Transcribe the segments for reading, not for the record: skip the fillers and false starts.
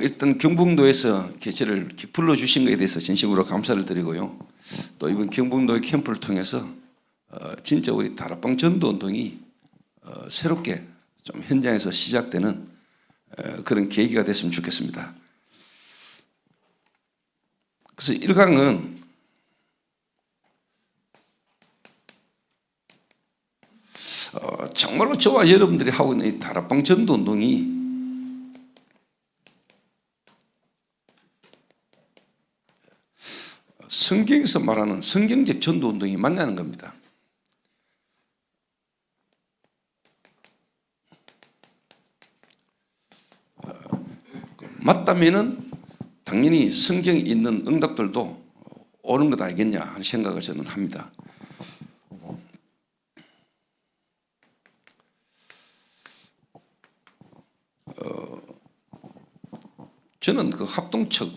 일단 경북도에서 이렇게 저를 이렇게 불러주신 것에 대해서 진심으로 감사를 드리고요. 또 이번 경북도의 캠프를 통해서 진짜 우리 다락방 전도운동이 새롭게 좀 현장에서 시작되는 그런 계기가 됐으면 좋겠습니다. 그래서 1강은 정말로 저와 여러분들이 하고 있는 이 다락방 전도운동이 성경에서 말하는 성경적 전도운동이 맞냐는 겁니다. 맞다면은 당연히 성경에 있는 응답들도 옳은 것 아니겠냐 하는 생각을 저는 합니다. 저는 그 합동측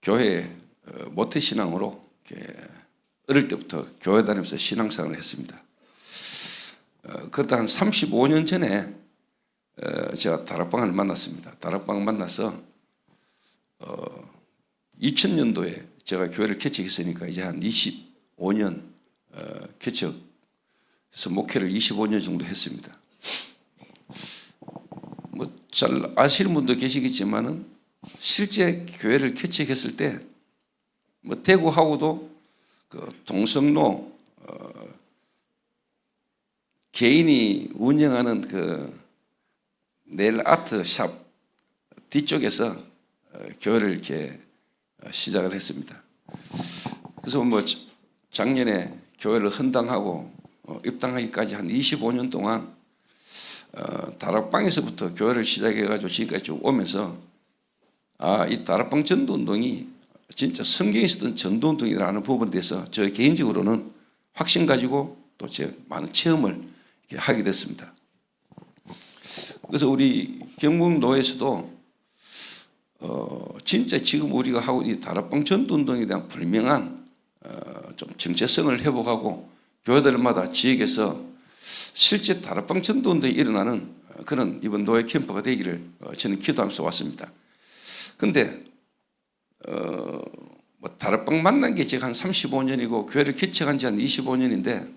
교회 모태신앙으로 어릴 때부터 교회 다니면서 신앙생활을 했습니다. 그러다 한 35년 전에 제가 다락방을 만났습니다. 다락방을 만나서 2000년도에 제가 교회를 개척했으니까 이제 한 25년 개척해서 목회를 25년 정도 했습니다. 뭐 잘 아시는 분도 계시겠지만은 실제 교회를 개척했을 때 뭐 대구하고도 그 동성로 개인이 운영하는 그 네일 아트 샵 뒤쪽에서 교회를 이렇게 시작을 했습니다. 그래서 뭐 작년에 교회를 헌당하고 입당하기까지 한 25년 동안 다락방에서부터 교회를 시작해가지고 지금까지 쭉 오면서 이 다락방 전도운동이 진짜 성경에 있었던 전도운동이라는 부분에 대해서 저 개인적으로는 확신 가지고 또 제 많은 체험을 하게 됐습니다. 그래서 우리 경북노에서도 진짜 지금 우리가 하고 있는 다락방 전도운동에 대한 분명한 좀 정체성을 회복하고 교회들마다 지역에서 실제 다락방 전도운동이 일어나는 그런 이번 노예 캠프가 되기를 저는 기도하면서 왔습니다. 근데 뭐 다락방 만난 게 제가 한 35년이고 교회를 개척한 지 한 25년인데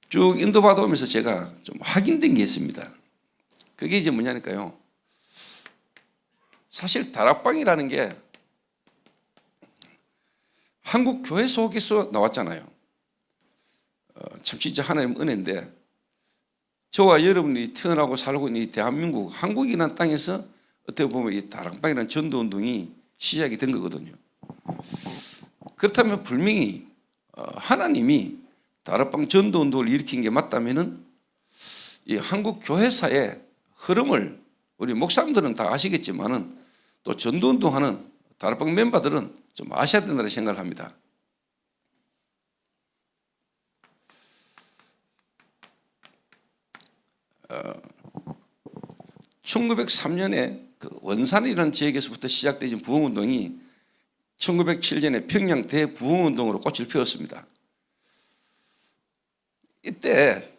쭉 인도받아 오면서 제가 좀 확인된 게 있습니다. 그게 이제 뭐냐니까요. 사실 다락방이라는 게 한국 교회 속에서 나왔잖아요. 참 진짜 하나님 은혜인데 저와 여러분이 태어나고 살고 있는 이 대한민국 한국이라는 땅에서 어떻게 보면 이 다락방이라는 전도운동이 시작이 된 거거든요. 그렇다면 분명히 하나님이 다락방 전도운동을 일으킨 게 맞다면은 이 한국 교회사의 흐름을 우리 목사님들은 다 아시겠지만은 또 전도운동하는 다락방 멤버들은 좀 아셔야 된다는 생각을 합니다. 어, 1903년에 그 원산이라는 지역에서부터 시작된 부흥운동이 1907년에 평양 대부흥운동으로 꽃을 피웠습니다. 이때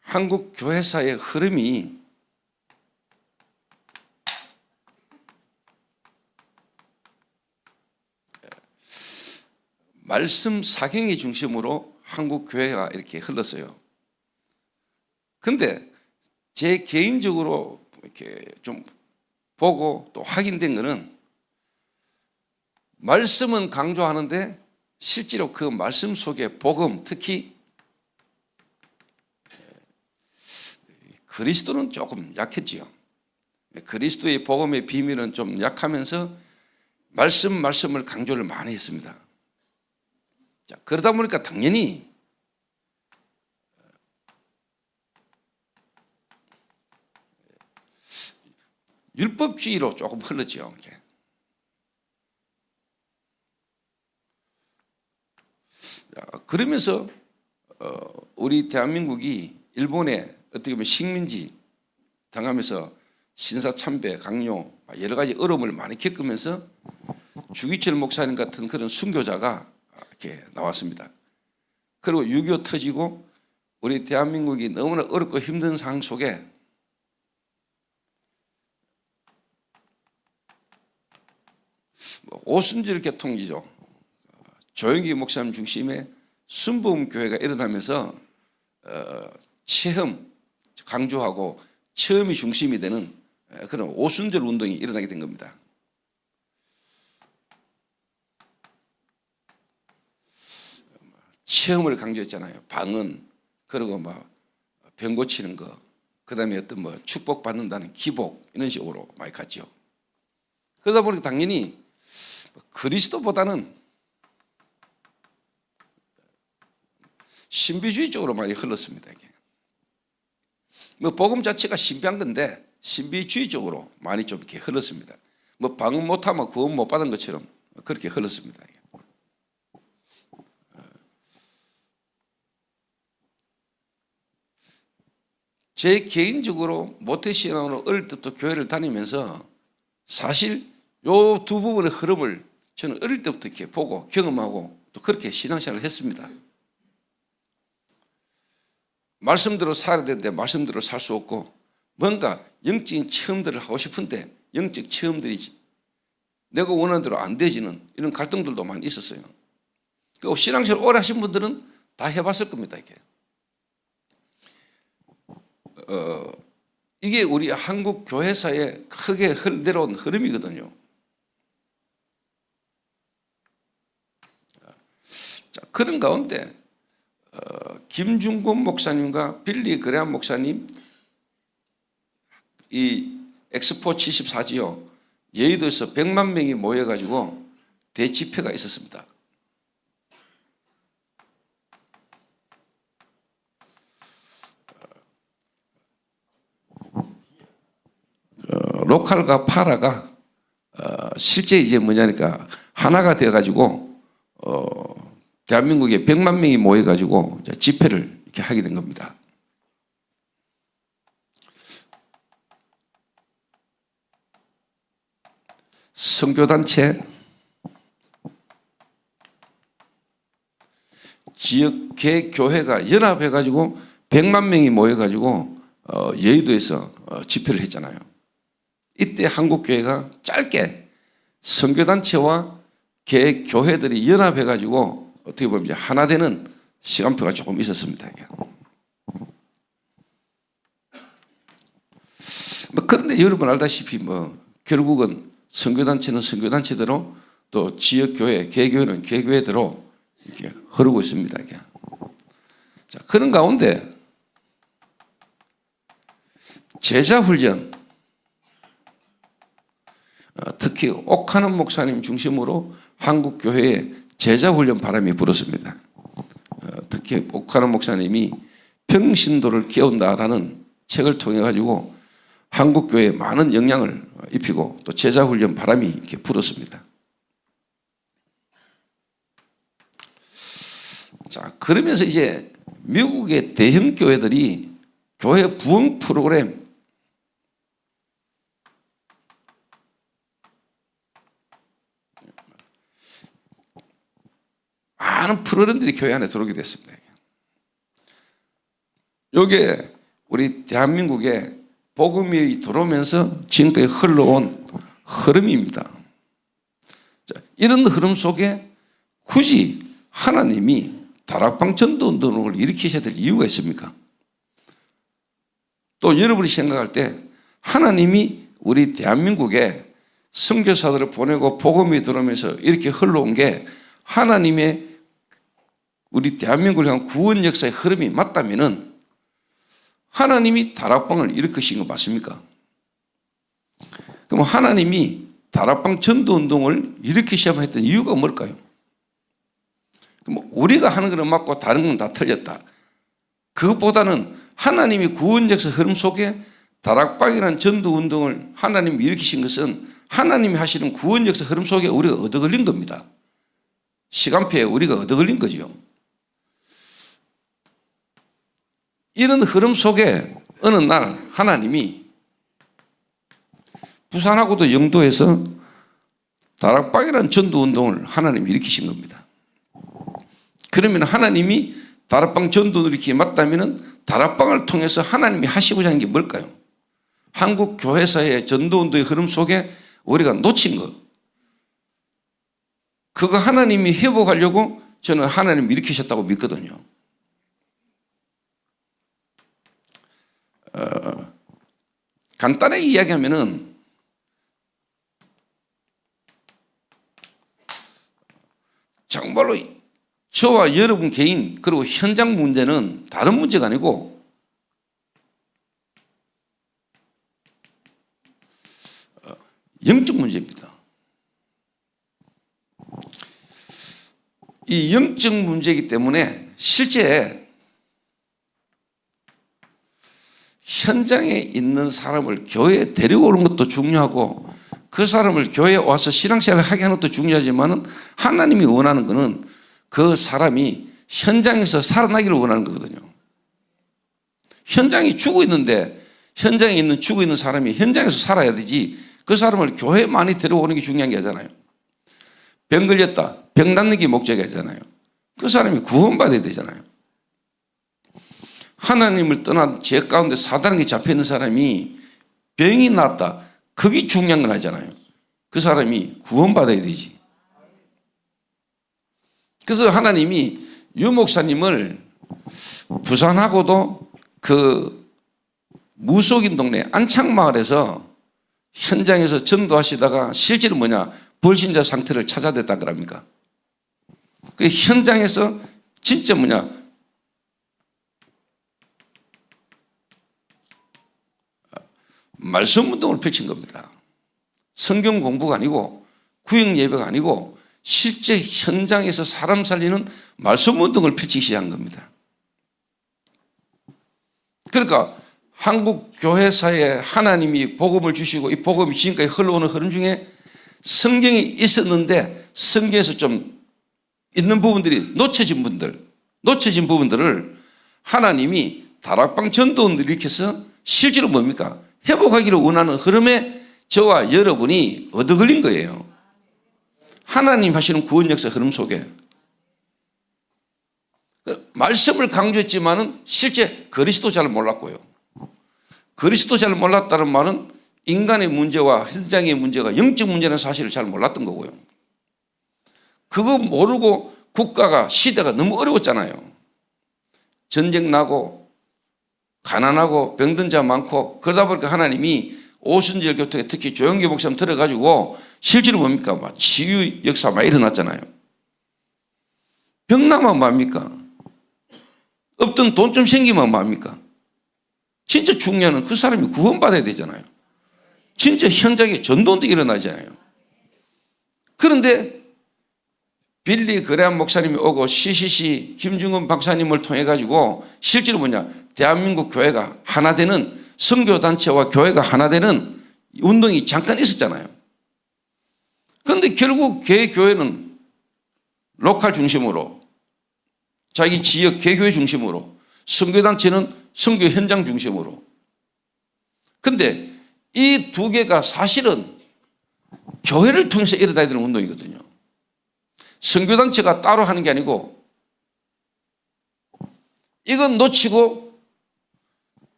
한국 교회사의 흐름이 말씀 사경의 중심으로 한국 교회가 이렇게 흘렀어요. 근데 제 개인적으로 이렇게 좀 보고 또 확인된 거는 말씀은 강조하는데 실제로 그 말씀 속에 복음, 특히 그리스도는 조금 약했지요. 그리스도의 복음의 비밀은 좀 약하면서 말씀을 강조를 많이 했습니다. 자, 그러다 보니까 당연히 율법주의로 조금 흘렀죠. 그러면서 우리 대한민국이 일본에 어떻게 보면 식민지 당하면서 신사참배, 강요 여러 가지 어려움을 많이 겪으면서 주기철 목사님 같은 그런 순교자가 이렇게 나왔습니다. 그리고 6.25 터지고 우리 대한민국이 너무나 어렵고 힘든 상황 속에 오순절 개통이죠. 조영기 목사님 중심의 순복음교회가 일어나면서 체험 강조하고 체험이 중심이 되는 그런 오순절 운동이 일어나게 된 겁니다. 체험을 강조했잖아요. 방언, 그리고 막 병 고치는 거, 그다음에 어떤 뭐 축복 받는다는 기복 이런 식으로 많이 갔죠. 그러다 보니까 당연히 그리스도보다는 신비주의 쪽으로 많이 흘렀습니다. 이게. 뭐 복음 자체가 신비한 건데 신비주의 쪽으로 많이 좀 이렇게 흘렀습니다. 뭐 방언 못하면 구원 못 받은 것처럼 그렇게 흘렀습니다. 제 개인적으로 모태신앙으로 어릴 때부터 교회를 다니면서 사실 요 두 부분의 흐름을 저는 어릴 때부터 이렇게 보고 경험하고 또 그렇게 신앙생활을 했습니다. 말씀대로 살아야 되는데 말씀대로 살 수 없고 뭔가 영적인 체험들을 하고 싶은데 영적 체험들이 내가 원하는 대로 안 되지는 이런 갈등들도 많이 있었어요. 그리고 신앙생활 오래 하신 분들은 다 해봤을 겁니다. 이게 우리 한국 교회사에 크게 내려온 흐름이거든요. 자, 그런 가운데 김중곤 목사님과 빌리 그레함 목사님 이 엑스포 74지요. 여의도에서 100만 명이 모여가지고 대집회가 있었습니다. 로컬과 파라가 실제 이제 뭐냐니까 하나가 되어가지고 대한민국에 100만 명이 모여가지고 집회를 이렇게 하게 된 겁니다. 선교단체, 지역계 교회가 연합해가지고 100만 명이 모여가지고 여의도에서 집회를 했잖아요. 이때 한국교회가 짧게 선교단체와 교회들이 연합해가지고 어떻게 보면 하나 되는 시간표가 조금 있었습니다. 그런데 여러분 알다시피 결국은 선교단체는 선교단체대로 또 지역교회, 개교회는 개교회대로 이렇게 흐르고 있습니다. 자, 그런 가운데 제자훈련, 특히 옥하는 목사님 중심으로 한국 교회에 제자훈련 바람이 불었습니다. 특히 옥하는 목사님이 평신도를 깨운다라는 책을 통해 가지고 한국 교회에 많은 영향을 입히고 또 제자훈련 바람이 이렇게 불었습니다. 자, 그러면서 이제 미국의 대형 교회들이 교회 부흥 프로그램 많은 프로그램들이 교회 안에 들어오게 됐습니다. 이게 우리 대한민국에 복음이 들어오면서 지금까지 흘러온 흐름입니다. 자, 이런 흐름 속에 굳이 하나님이 다락방 전도운동을 일으키셔야 될 이유가 있습니까? 또 여러분이 생각할 때 하나님이 우리 대한민국에 선교사들을 보내고 복음이 들어오면서 이렇게 흘러온 게 하나님의 우리 대한민국을 향한 구원 역사의 흐름이 맞다면은 하나님이 다락방을 일으키신 거 맞습니까? 그럼 하나님이 다락방 전도운동을 일으키셔야만 했던 이유가 뭘까요? 그럼 우리가 하는 거는 맞고 다른 건 다 틀렸다. 그것보다는 하나님이 구원 역사 흐름 속에 다락방이라는 전도운동을 하나님이 일으키신 것은 하나님이 하시는 구원 역사 흐름 속에 우리가 얻어 걸린 겁니다. 시간표에 우리가 얻어 걸린 거죠. 이런 흐름 속에 어느 날 하나님이 부산하고도 영도에서 다락방이라는 전도운동을 하나님이 일으키신 겁니다. 그러면 하나님이 다락방 전도를 이렇게 맞다면은 다락방을 통해서 하나님이 하시고자 하는 게 뭘까요? 한국 교회사의 전도운동의 흐름 속에 우리가 놓친 것. 그거 하나님이 회복하려고 저는 하나님이 일으키셨다고 믿거든요. 간단하게 이야기하면은 정말로 저와 여러분 개인 그리고 현장 문제는 다른 문제가 아니고 영적 문제입니다. 이 영적 문제이기 때문에 실제 현장에 있는 사람을 교회에 데려오는 것도 중요하고 그 사람을 교회에 와서 신앙생활을 하게 하는 것도 중요하지만 하나님이 원하는 것은 그 사람이 현장에서 살아나기를 원하는 거거든요. 현장이 죽어 있는데 현장에 있는 죽어 있는 사람이 현장에서 살아야 되지 그 사람을 교회에 많이 데려오는 게 중요한 게 아니잖아요. 병 걸렸다. 병 낫는 게 목적이 아니잖아요. 그 사람이 구원받아야 되잖아요. 하나님을 떠난 죄 가운데 사단에게 잡혀있는 사람이 병이 났다. 그게 중요한 건 아니잖아요. 그 사람이 구원받아야 되지. 그래서 하나님이 유 목사님을 부산하고도 그 무속인 동네 안창마을에서 현장에서 전도하시다가 실제로 뭐냐 불신자 상태를 찾아냈다 그럽니까? 그 현장에서 진짜 뭐냐 말씀 운동을 펼친 겁니다. 성경 공부가 아니고 구역 예배가 아니고 실제 현장에서 사람 살리는 말씀 운동을 펼치기 시작한 겁니다. 그러니까 한국 교회사에 하나님이 복음을 주시고 이 복음이 지금까지 흘러오는 흐름 중에 성경이 있었는데 성경에서 좀 있는 부분들이 놓쳐진 부분들을 하나님이 다락방 전도원들을 일으켜서 실제로 뭡니까? 회복하기를 원하는 흐름에 저와 여러분이 얻어 걸린 거예요. 하나님 하시는 구원 역사 흐름 속에 말씀을 강조했지만은 실제 그리스도 잘 몰랐고요. 그리스도 잘 몰랐다는 말은 인간의 문제와 현장의 문제가 영적 문제라는 사실을 잘 몰랐던 거고요. 그거 모르고 국가가 시대가 너무 어려웠잖아요. 전쟁 나고 가난하고 병든 자 많고 그러다 보니까 하나님이 오순절 교통에 특히 조영기 목사님 들어가지고 실제로 뭡니까? 막 치유 역사 막 일어났잖아요. 병 나면 뭐합니까? 없던 돈 좀 생기면 뭐합니까? 진짜 중요한 건 그 사람이 구원받아야 되잖아요. 진짜 현장에 전도도 일어나잖아요. 그런데 빌리 그레암 목사님이 오고 CCC 김중근 박사님을 통해 가지고 실제로 뭐냐 대한민국 교회가 하나 되는 선교단체와 교회가 하나 되는 운동이 잠깐 있었잖아요. 그런데 결국 개교회는 로컬 중심으로 자기 지역 개교회 중심으로 선교단체는 선교 현장 중심으로. 그런데 이 두 개가 사실은 교회를 통해서 일어나야 되는 운동이거든요. 선교단체가 따로 하는 게 아니고 이건 놓치고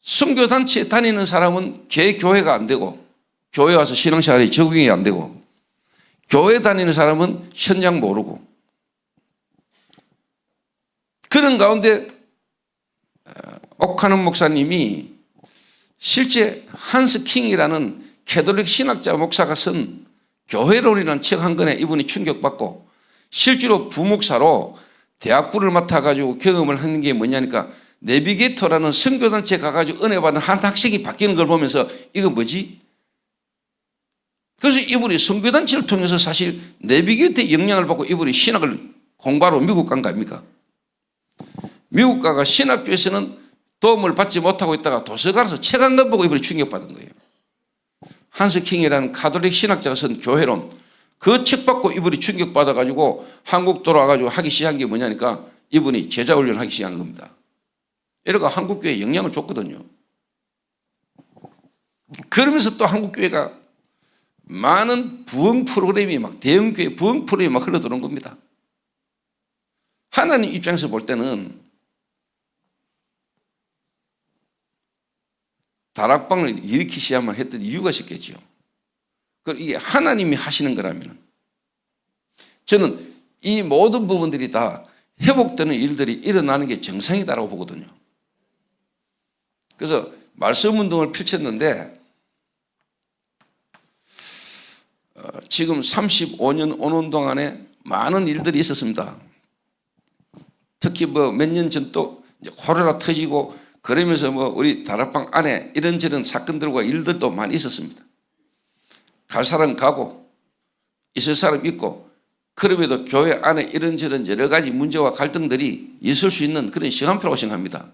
선교단체에 다니는 사람은 개교회가 안 되고 교회 와서 신앙생활이 적응이 안 되고 교회 다니는 사람은 현장 모르고 그런 가운데 옥하는 목사님이 실제 한스 킹이라는 캐톨릭 신학자 목사가 쓴 교회론이라는 책 한 권에 이분이 충격받고 실제로 부목사로 대학부를 맡아가지고 경험을 하는 게 뭐냐니까 내비게이터라는 선교단체에 가가지고 은혜 받은 한 학생이 바뀌는 걸 보면서 이거 뭐지? 그래서 이분이 선교단체를 통해서 사실 내비게이터의 영향을 받고 이분이 신학을 공부하러 미국 간 거 아닙니까? 미국 가가 신학교에서는 도움을 받지 못하고 있다가 도서관에서 책 한 권 보고 이분이 충격받은 거예요. 한스 킹이라는 카톨릭 신학자가 쓴 교회론 그 책 받고 이분이 충격받아가지고 한국 돌아와가지고 하기 시작한 게 뭐냐니까 이분이 제자훈련을 하기 시작한 겁니다. 이러고 한국교회에 영향을 줬거든요. 그러면서 또 한국교회가 많은 부흥 프로그램이 막 대형교회 부흥 프로그램이 막 흘러들어온 겁니다. 하나님 입장에서 볼 때는 다락방을 일으키셔야만 했던 이유가 있었겠죠. 그리고 이게 하나님이 하시는 거라면 저는 이 모든 부분들이 다 회복되는 일들이 일어나는 게 정상이다라고 보거든요. 그래서 말씀 운동을 펼쳤는데 지금 35년 오는 동안에 많은 일들이 있었습니다. 특히 뭐 몇 년 전 또 코로나 터지고 그러면서 뭐 우리 다락방 안에 이런저런 사건들과 일들도 많이 있었습니다. 갈 사람 가고 있을 사람 있고 그럼에도 교회 안에 이런저런 여러 가지 문제와 갈등들이 있을 수 있는 그런 시간표라고 생각합니다.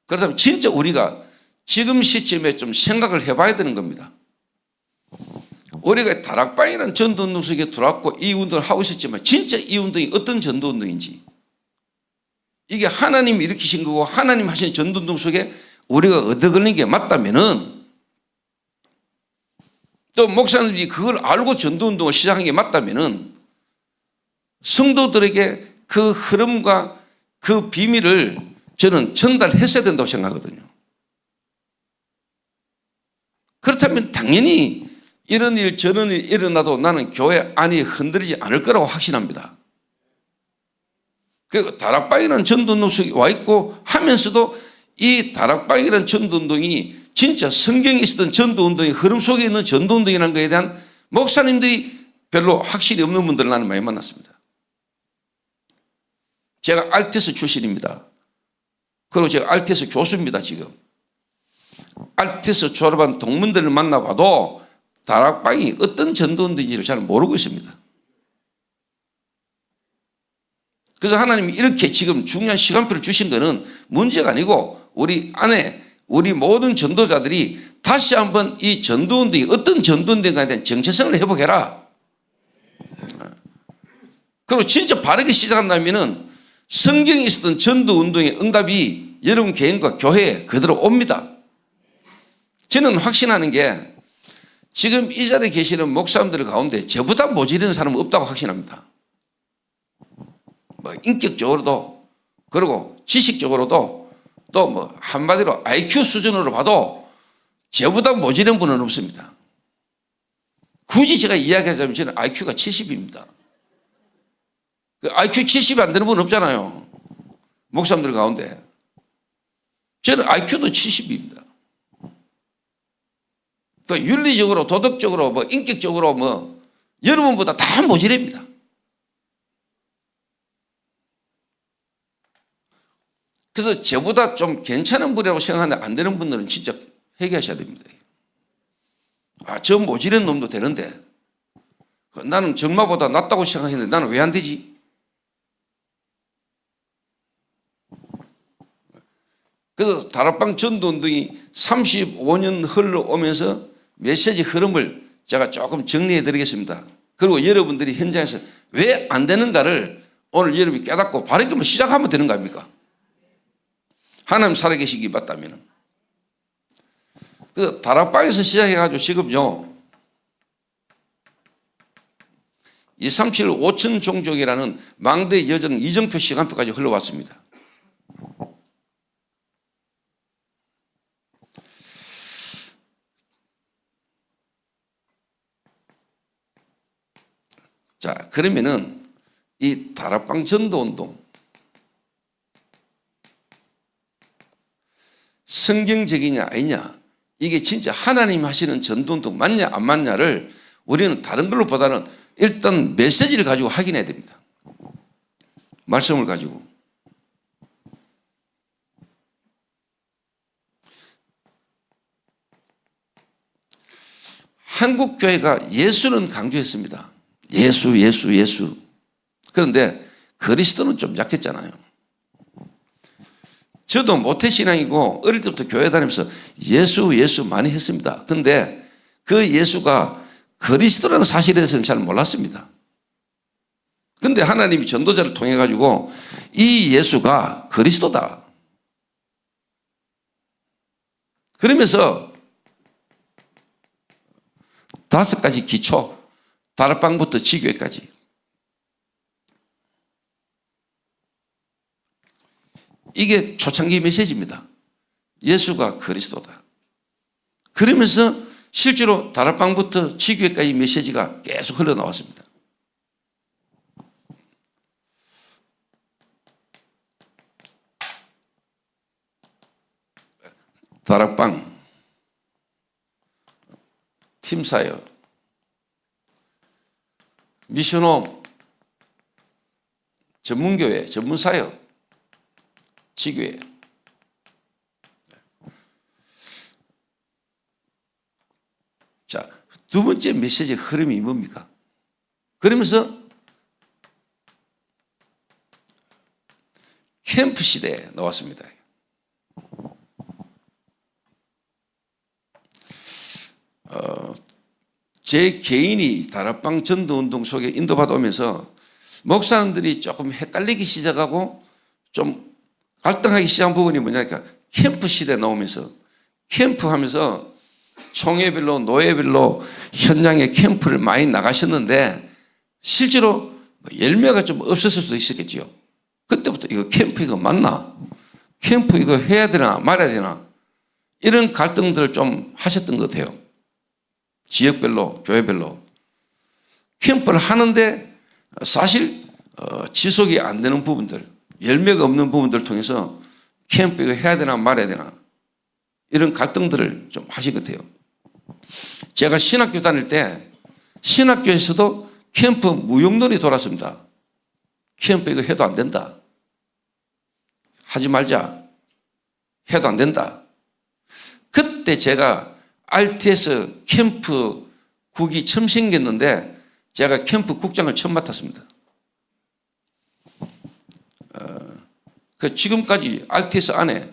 그렇다면 진짜 우리가 지금 시점에 좀 생각을 해봐야 되는 겁니다. 우리가 다락방이라는 전도운동 속에 들어왔고 이 운동을 하고 있었지만 진짜 이 운동이 어떤 전도운동인지 이게 하나님이 일으키신 거고 하나님 하신 전도운동 속에 우리가 얻어걸린 게 맞다면은 또 목사님들이 그걸 알고 전도운동을 시작한 게 맞다면은 성도들에게 그 흐름과 그 비밀을 저는 전달했어야 된다고 생각하거든요. 그렇다면 당연히 이런 일 저런 일 일어나도 나는 교회 안이 흔들리지 않을 거라고 확신합니다. 그 다락방이라는 전도운동 속에 와 있고 하면서도 이 다락방이라는 전도운동이 진짜 성경에 있었던 전도운동의 흐름 속에 있는 전도운동이라는 것에 대한 목사님들이 별로 확실히 없는 분들을 나는 많이 만났습니다. 제가 알테스 출신입니다. 그리고 제가 알테스 교수입니다. 지금 알테스 졸업한 동문들을 만나봐도 다락방이 어떤 전도운동인지를 잘 모르고 있습니다. 그래서 하나님이 이렇게 지금 중요한 시간표를 주신 것은 문제가 아니고 우리 안에 우리 모든 전도자들이 다시 한번 이 전도운동이 어떤 전도운동에 대한 정체성을 회복해라. 그리고 진짜 바르게 시작한다면 성경에 있었던 전도운동의 응답이 여러분 개인과 교회에 그대로 옵니다. 저는 확신하는 게 지금 이 자리에 계시는 목사님들 가운데 저보다 모자라는 사람은 없다고 확신합니다. 뭐 인격적으로도 그리고 지식적으로도 또 뭐 한마디로 IQ 수준으로 봐도 저보다 모자란 분은 없습니다. 굳이 제가 이야기하자면 저는 IQ가 70입니다. 그 IQ 70이 안 되는 분은 없잖아요. 목사님들 가운데. 저는 IQ도 70입니다. 그 윤리적으로 도덕적으로 뭐 인격적으로 뭐 여러분보다 다 모자랍니다. 그래서 저보다 좀 괜찮은 분이라고 생각하는데 안 되는 분들은 진짜 회개하셔야 됩니다. 아, 저 모질한 놈도 되는데 나는 정마보다 낫다고 생각했는데 나는 왜 안 되지? 그래서 다락방 전도운동이 35년 흘러오면서 메시지 흐름을 제가 조금 정리해 드리겠습니다. 그리고 여러분들이 현장에서 왜 안 되는가를 오늘 여러분이 깨닫고 바르게 시작하면 되는 거 아닙니까? 하나님 살아계시기 맞다면. 그 다락방에서 시작해가지고 지금요 237 5천 종족이라는 망대 여정 이정표 시간표까지 흘러왔습니다. 자, 그러면은 이 다락방 전도운동 성경적이냐 아니냐 이게 진짜 하나님 하시는 전도운동 맞냐 안 맞냐를 우리는 다른 걸로 보다는 일단 메시지를 가지고 확인해야 됩니다. 말씀을 가지고. 한국교회가 예수는 강조했습니다. 예수. 그런데 그리스도는 좀 약했잖아요. 저도 모태신앙이고 어릴 때부터 교회 다니면서 예수 많이 했습니다. 그런데 그 예수가 그리스도라는 사실에 대해서는 잘 몰랐습니다. 그런데 하나님이 전도자를 통해 가지고 이 예수가 그리스도다. 그러면서 5가지 기초, 다락방부터 지교회까지 이게 초창기 메시지입니다. 예수가 그리스도다. 그러면서 실제로 다락방부터 지교회까지 메시지가 계속 흘러나왔습니다. 다락방, 팀사역, 미션홈, 전문교회, 전문사역, 지교회. 자, 두 번째 메시지 흐름이 뭡니까? 그러면서 캠프 시대에 나왔습니다. 제 개인이 다락방 전도운동 속에 인도받아 오면서 목사님들이 조금 헷갈리기 시작하고 좀 갈등하기 시작한 부분이 뭐냐니까 캠프 시대에 나오면서 캠프하면서 총회별로 노예별로 현장에 캠프를 많이 나가셨는데 실제로 열매가 좀 없었을 수도 있었겠지요. 그때부터 이거 캠프 이거 맞나? 캠프 이거 해야 되나 말아야 되나? 이런 갈등들을 좀 하셨던 것 같아요. 지역별로, 교회별로. 캠프를 하는데 사실 지속이 안 되는 부분들, 열매가 없는 부분들을 통해서 캠프 이거 해야 되나 말아야 되나 이런 갈등들을 좀 하신 것 같아요. 제가 신학교 다닐 때 신학교에서도 캠프 무용론이 돌았습니다. 캠프 이거 해도 안 된다. 하지 말자. 해도 안 된다. 그때 제가 RTS 캠프국이 처음 생겼는데 제가 캠프 국장을 처음 맡았습니다. 지금까지 RTS 안에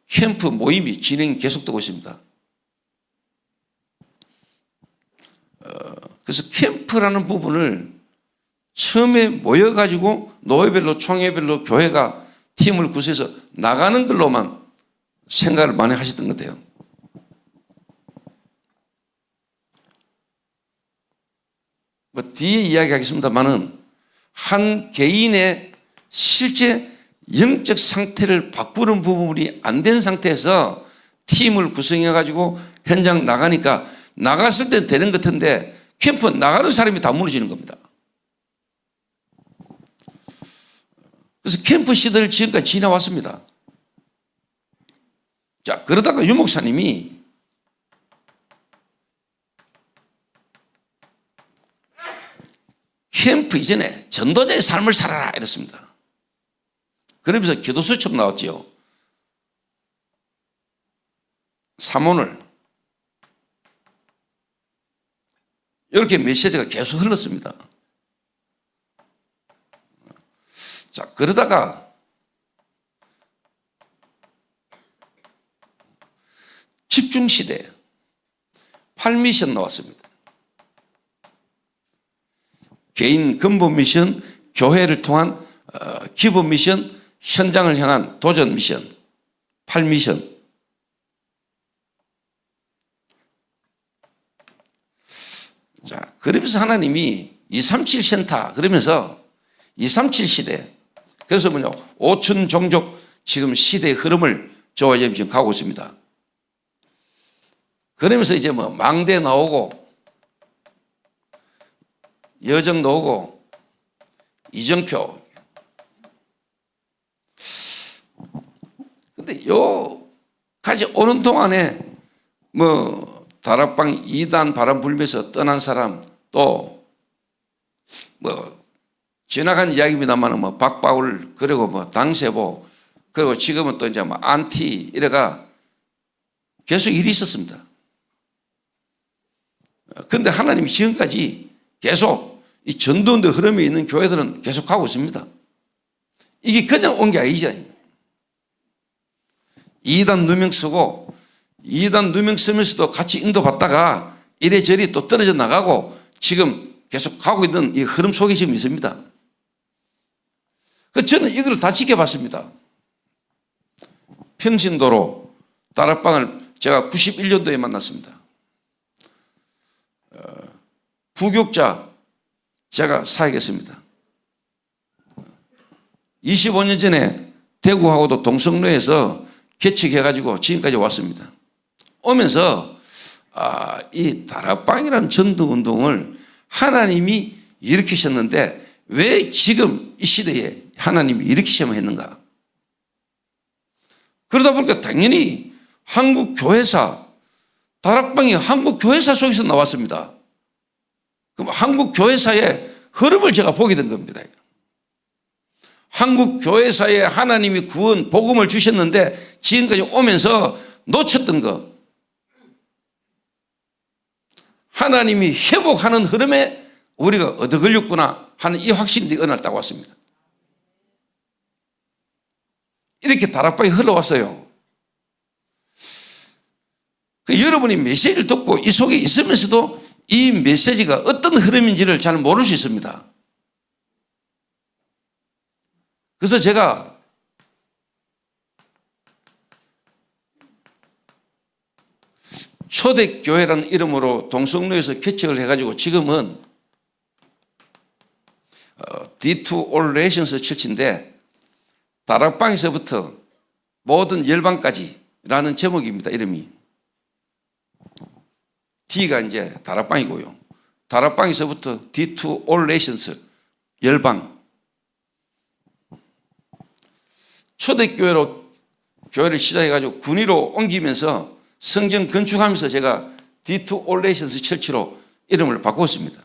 캠프 모임이 진행이 계속되고 있습니다. 그래서 캠프라는 부분을 처음에 모여가지고 노예별로 총회별로 교회가 팀을 구성해서 나가는 걸로만 생각을 많이 하셨던 것 같아요. 뒤에 이야기하겠습니다만은 한 개인의 실제 영적 상태를 바꾸는 부분이 안 된 상태에서 팀을 구성해가지고 현장 나가니까 나갔을 때 되는 것 같은데 캠프 나가는 사람이 다 무너지는 겁니다. 그래서 캠프 시대를 지금까지 지나왔습니다. 자, 그러다가 유 목사님이 캠프 이전에 전도자의 삶을 살아라 이랬습니다. 그러면서 기도수첩 나왔지요. 삼원을 이렇게 메시지가 계속 흘렀습니다. 자, 그러다가 집중시대 8미션 나왔습니다. 개인 근본 미션, 교회를 통한 기본 미션, 현장을 향한 도전 미션, 8미션. 자, 그러면서 하나님이 237 센터, 그러면서 237 시대, 그래서 뭐냐, 5천 종족 지금 시대의 흐름을 저와 지금 가고 있습니다. 그러면서 이제 뭐 망대 나오고, 여정 나오고, 이정표. 근데 요까지 오는 동안에 뭐 다락방 2단 바람 불면서 떠난 사람 또 뭐 지나간 이야기입니다만 뭐 박바울 그리고 뭐 당세보 그리고 지금은 또 이제 뭐 안티 이래가 계속 일이 있었습니다. 근데 하나님이 지금까지 계속 이 전도운동 흐름에 있는 교회들은 계속 가고 있습니다. 이게 그냥 온 게 아니죠. 2단 누명 쓰고 2단 누명 쓰면서도 같이 인도받다가 이래저래 또 떨어져 나가고 지금 계속 가고 있는 이 흐름 속에 지금 있습니다. 저는 이걸 다 지켜봤습니다. 평신도로 다락방을 제가 91년도에 만났습니다. 부교육자 제가 사역했습니다. 25년 전에 대구하고도 동성로에서 개척해가지고 지금까지 왔습니다. 오면서 이 다락방이라는 전도운동을 하나님이 일으키셨는데 왜 지금 이 시대에 하나님이 일으키셔야만 했는가? 그러다 보니까 당연히 한국 교회사, 다락방이 한국 교회사 속에서 나왔습니다. 그럼 한국 교회사의 흐름을 제가 보게 된 겁니다. 한국 교회사에 하나님이 구원, 복음을 주셨는데 지금까지 오면서 놓쳤던 거, 하나님이 회복하는 흐름에 우리가 얻어 걸렸구나 하는 이 확신이 어느 날 딱 왔습니다. 이렇게 다락방이 흘러왔어요. 여러분이 메시지를 듣고 이 속에 있으면서도 이 메시지가 어떤 흐름인지를 잘 모를 수 있습니다. 그래서 제가 초대교회라는 이름으로 동성로에서 개척을 해가지고 지금은 D2 All Nations 처치인데 다락방에서부터 모든 열방까지라는 제목입니다. 이름이. D가 이제 다락방이고요. 다락방에서부터 D2 All Nations 열방. 초대교회로 교회를 시작해가지고 군위로 옮기면서 성전 건축하면서 제가 D2 All Nations 철치로 이름을 바꿨습니다.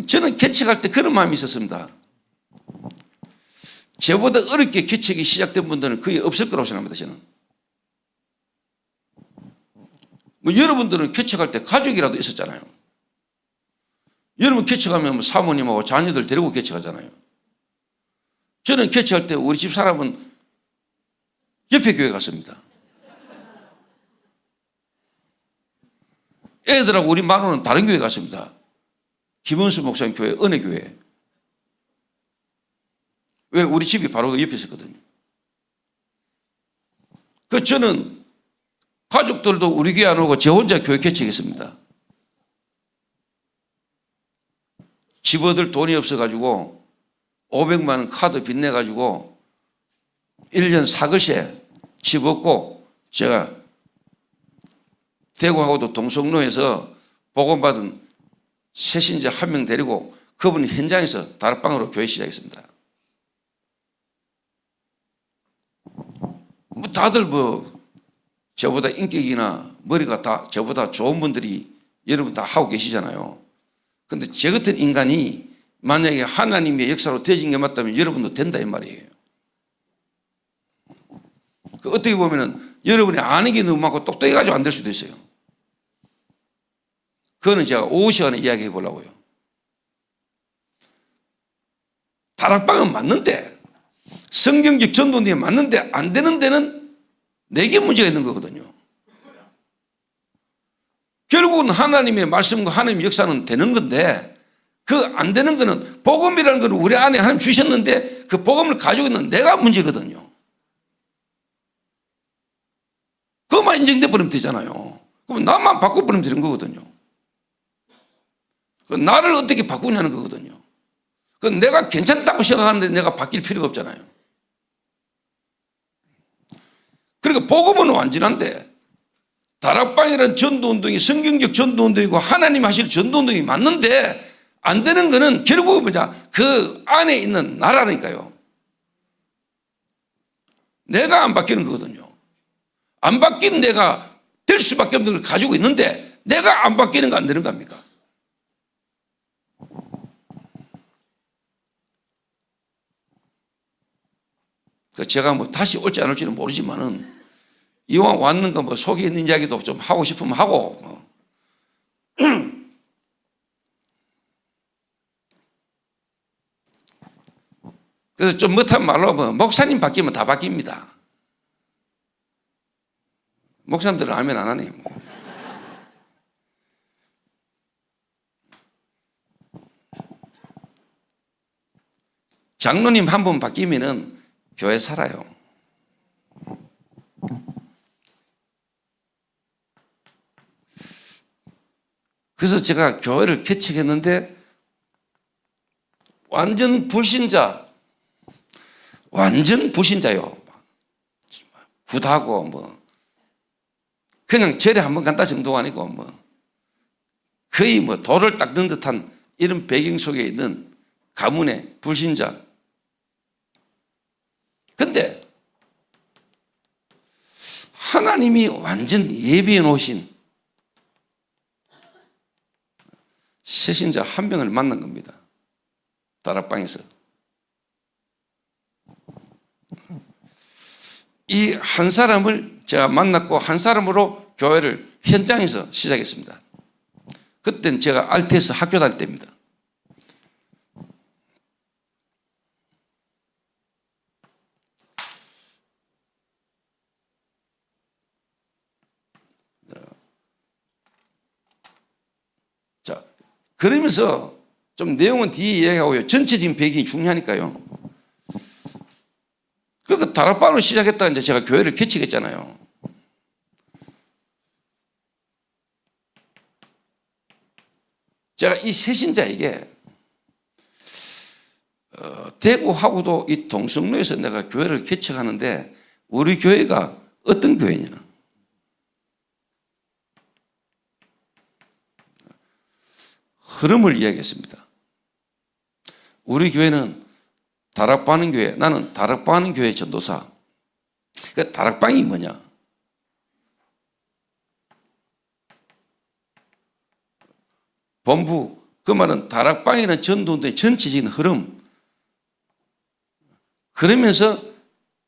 저는 개척할 때 그런 마음이 있었습니다. 저보다 어렵게 개척이 시작된 분들은 거의 없을 거라고 생각합니다. 저는. 여러분들은 개척할 때 가족이라도 있었잖아요. 여러분 개척하면 사모님하고 자녀들 데리고 개척하잖아요. 저는 개척할 때 우리 집 사람은 옆에 교회 갔습니다. 애들하고 우리 마누는 다른 교회 갔습니다. 김원수 목사님 교회, 은혜교회. 왜? 우리 집이 바로 그 옆에 있었거든요. 저는 가족들도 우리 교회 안 오고 저 혼자 교회 개척했습니다. 집어들 돈이 없어가지고 500만 원 카드 빚내가지고 1년 사글세 집 얻고 제가 대구하고도 동성로에서 복음받은 새신자 한 명 데리고 그분이 현장에서 다락방으로 교회 시작했습니다. 다들 저보다 인격이나 머리가 다 저보다 좋은 분들이 여러분 다 하고 계시잖아요. 근데 저 같은 인간이 만약에 하나님의 역사로 되어진 게 맞다면 여러분도 된다 이 말이에요. 어떻게 보면은 여러분이 아는 게 너무 많고 똑똑해가지고 안 될 수도 있어요. 그거는 제가 오후 시간에 이야기해 보려고요. 다락방은 맞는데, 성경적 전도운동이 맞는데 안 되는 데는 내게 문제가 있는 거거든요. 결국은 하나님의 말씀과 하나님의 역사는 되는 건데 그 안 되는 거는 복음이라는 건 우리 안에 하나님 주셨는데 그 복음을 가지고 있는 내가 문제거든요. 그것만 인정돼 버리면 되잖아요. 그럼 나만 바꿔버리면 되는 거거든요. 나를 어떻게 바꾸냐는 거거든요. 내가 괜찮다고 생각하는데 내가 바뀔 필요가 없잖아요. 그러니까 복음은 완전한데 다락방이라는 전도운동이 성경적 전도운동이고 하나님 하실 전도운동이 맞는데 안 되는 거는 결국은 뭐냐, 그 안에 있는 나라니까요. 내가 안 바뀌는 거거든요. 안 바뀐 내가 될 수밖에 없는 걸 가지고 있는데 내가 안 바뀌는 거 안 되는 겁니까? 제가 다시 올지 안 올지는 모르지만은 이왕 왔는 거 속에 있는 이야기도 좀 하고 싶으면 하고. 그래서 좀 못한 말로 목사님 바뀌면 다 바뀝니다. 목사님들은 아멘 안 하네요. 장로님 한 번 바뀌면은 교회 살아요. 그래서 제가 교회를 개척했는데 완전 불신자, 완전 불신자요. 굿하고 뭐 그냥 절에 한번 간다 정도가 아니고 뭐 거의 뭐 돌을 닦는 듯한 이런 배경 속에 있는 가문의 불신자. 근데 하나님이 완전 예비해 놓으신 새신자 한 명을 만난 겁니다. 다락방에서. 이 한 사람을 제가 만났고 한 사람으로 교회를 현장에서 시작했습니다. 그때는 제가 알테스 학교 다닐 때입니다. 자, 그러면서 좀 내용은 뒤에 이야기하고요. 전체적인 배경이 중요하니까요. 그러니까 다락방으로 시작했다 이제 제가 교회를 개척했잖아요. 제가 이 새신자에게 대구하고도 이 동성로에서 내가 교회를 개척하는데 우리 교회가 어떤 교회냐? 흐름을 이야기했습니다. 우리 교회는 다락방하는 교회, 나는 다락방하는 교회 전도사. 그 다락방이 뭐냐? 본부, 그 말은 다락방이라는 전도운동의 전체적인 흐름. 그러면서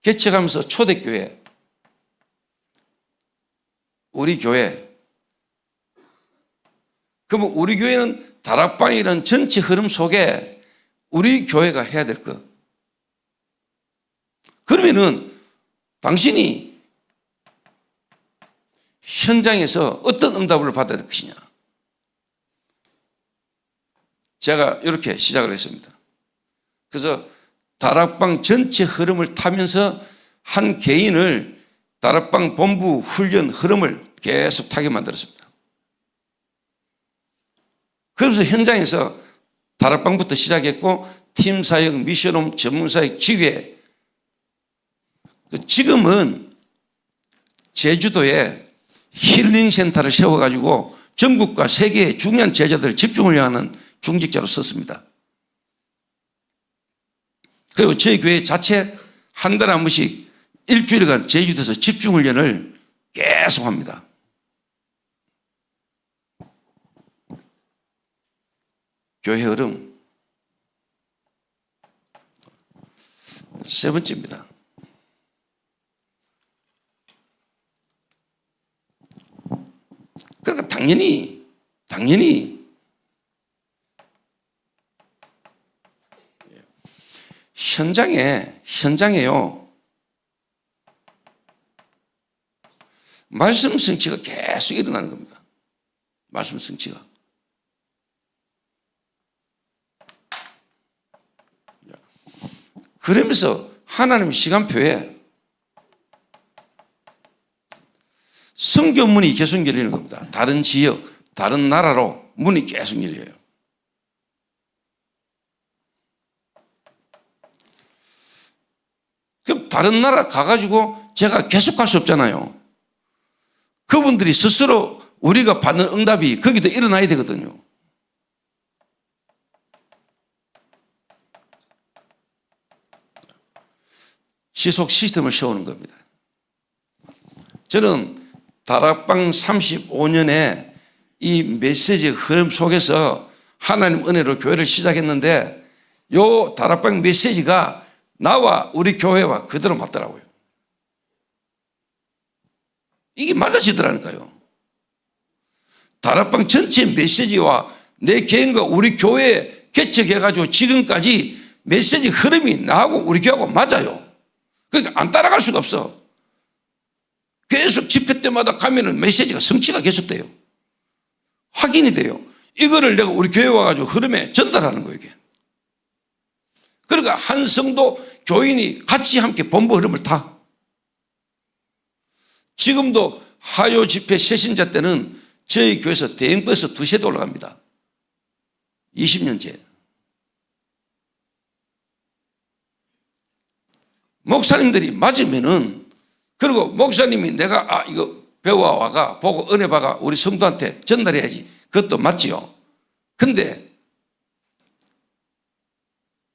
개척하면서 초대교회, 우리 교회. 그러면 우리 교회는 다락방이라는 전체 흐름 속에 우리 교회가 해야 될 것. 그러면은 당신이 현장에서 어떤 응답을 받아야 될 것이냐. 제가 이렇게 시작을 했습니다. 그래서 다락방 전체 흐름을 타면서 한 개인을 다락방 본부 훈련 흐름을 계속 타게 만들었습니다. 그러면서 현장에서 다락방부터 시작했고 팀 사역, 미션홈, 전문 사역, 지휘. 지금은 제주도에 힐링 센터를 세워가지고 전국과 세계의 중요한 제자들을 집중을 하는 중직자로 썼습니다. 그리고 저희 교회 자체 한 달에 한 번씩 일주일간 제주도에서 집중훈련을 계속 합니다. 교회 흐름 세 번째입니다. 그러니까 당연히 현장에요. 말씀 성취가 계속 일어나는 겁니다. 말씀 성취가. 그러면서 하나님 시간표에 선교 문이 계속 열리는 겁니다. 다른 지역, 다른 나라로 문이 계속 열려요. 그럼 다른 나라 가가지고 제가 계속 갈 수 없잖아요. 그분들이 스스로 우리가 받는 응답이 거기도 일어나야 되거든요. 지속 시스템을 세우는 겁니다. 저는 다락방 35년의 이 메시지 흐름 속에서 하나님 은혜로 교회를 시작했는데 요 다락방 메시지가 나와 우리 교회와 그대로 맞더라고요. 이게 맞아지더라니까요. 다락방 전체 메시지와 내 개인과 우리 교회 개척해가지고 지금까지 메시지 흐름이 나하고 우리 교회하고 맞아요. 그러니까 안 따라갈 수가 없어. 계속 집회 때마다 가면은 메시지가 성취가 계속돼요. 확인이 돼요. 이거를 내가 우리 교회 와가지고 흐름에 전달하는 거예요, 이게. 그러니까 한 성도 교인이 같이 함께 본부 흐름을 타. 지금도 화요 집회 새신자 때는 저희 교회에서 대형버스 2세대 올라갑니다. 20년째. 목사님들이 맞으면은, 그리고 목사님이 내가 이거 배워와가 보고 은혜 받아 우리 성도한테 전달해야지. 그것도 맞지요. 근데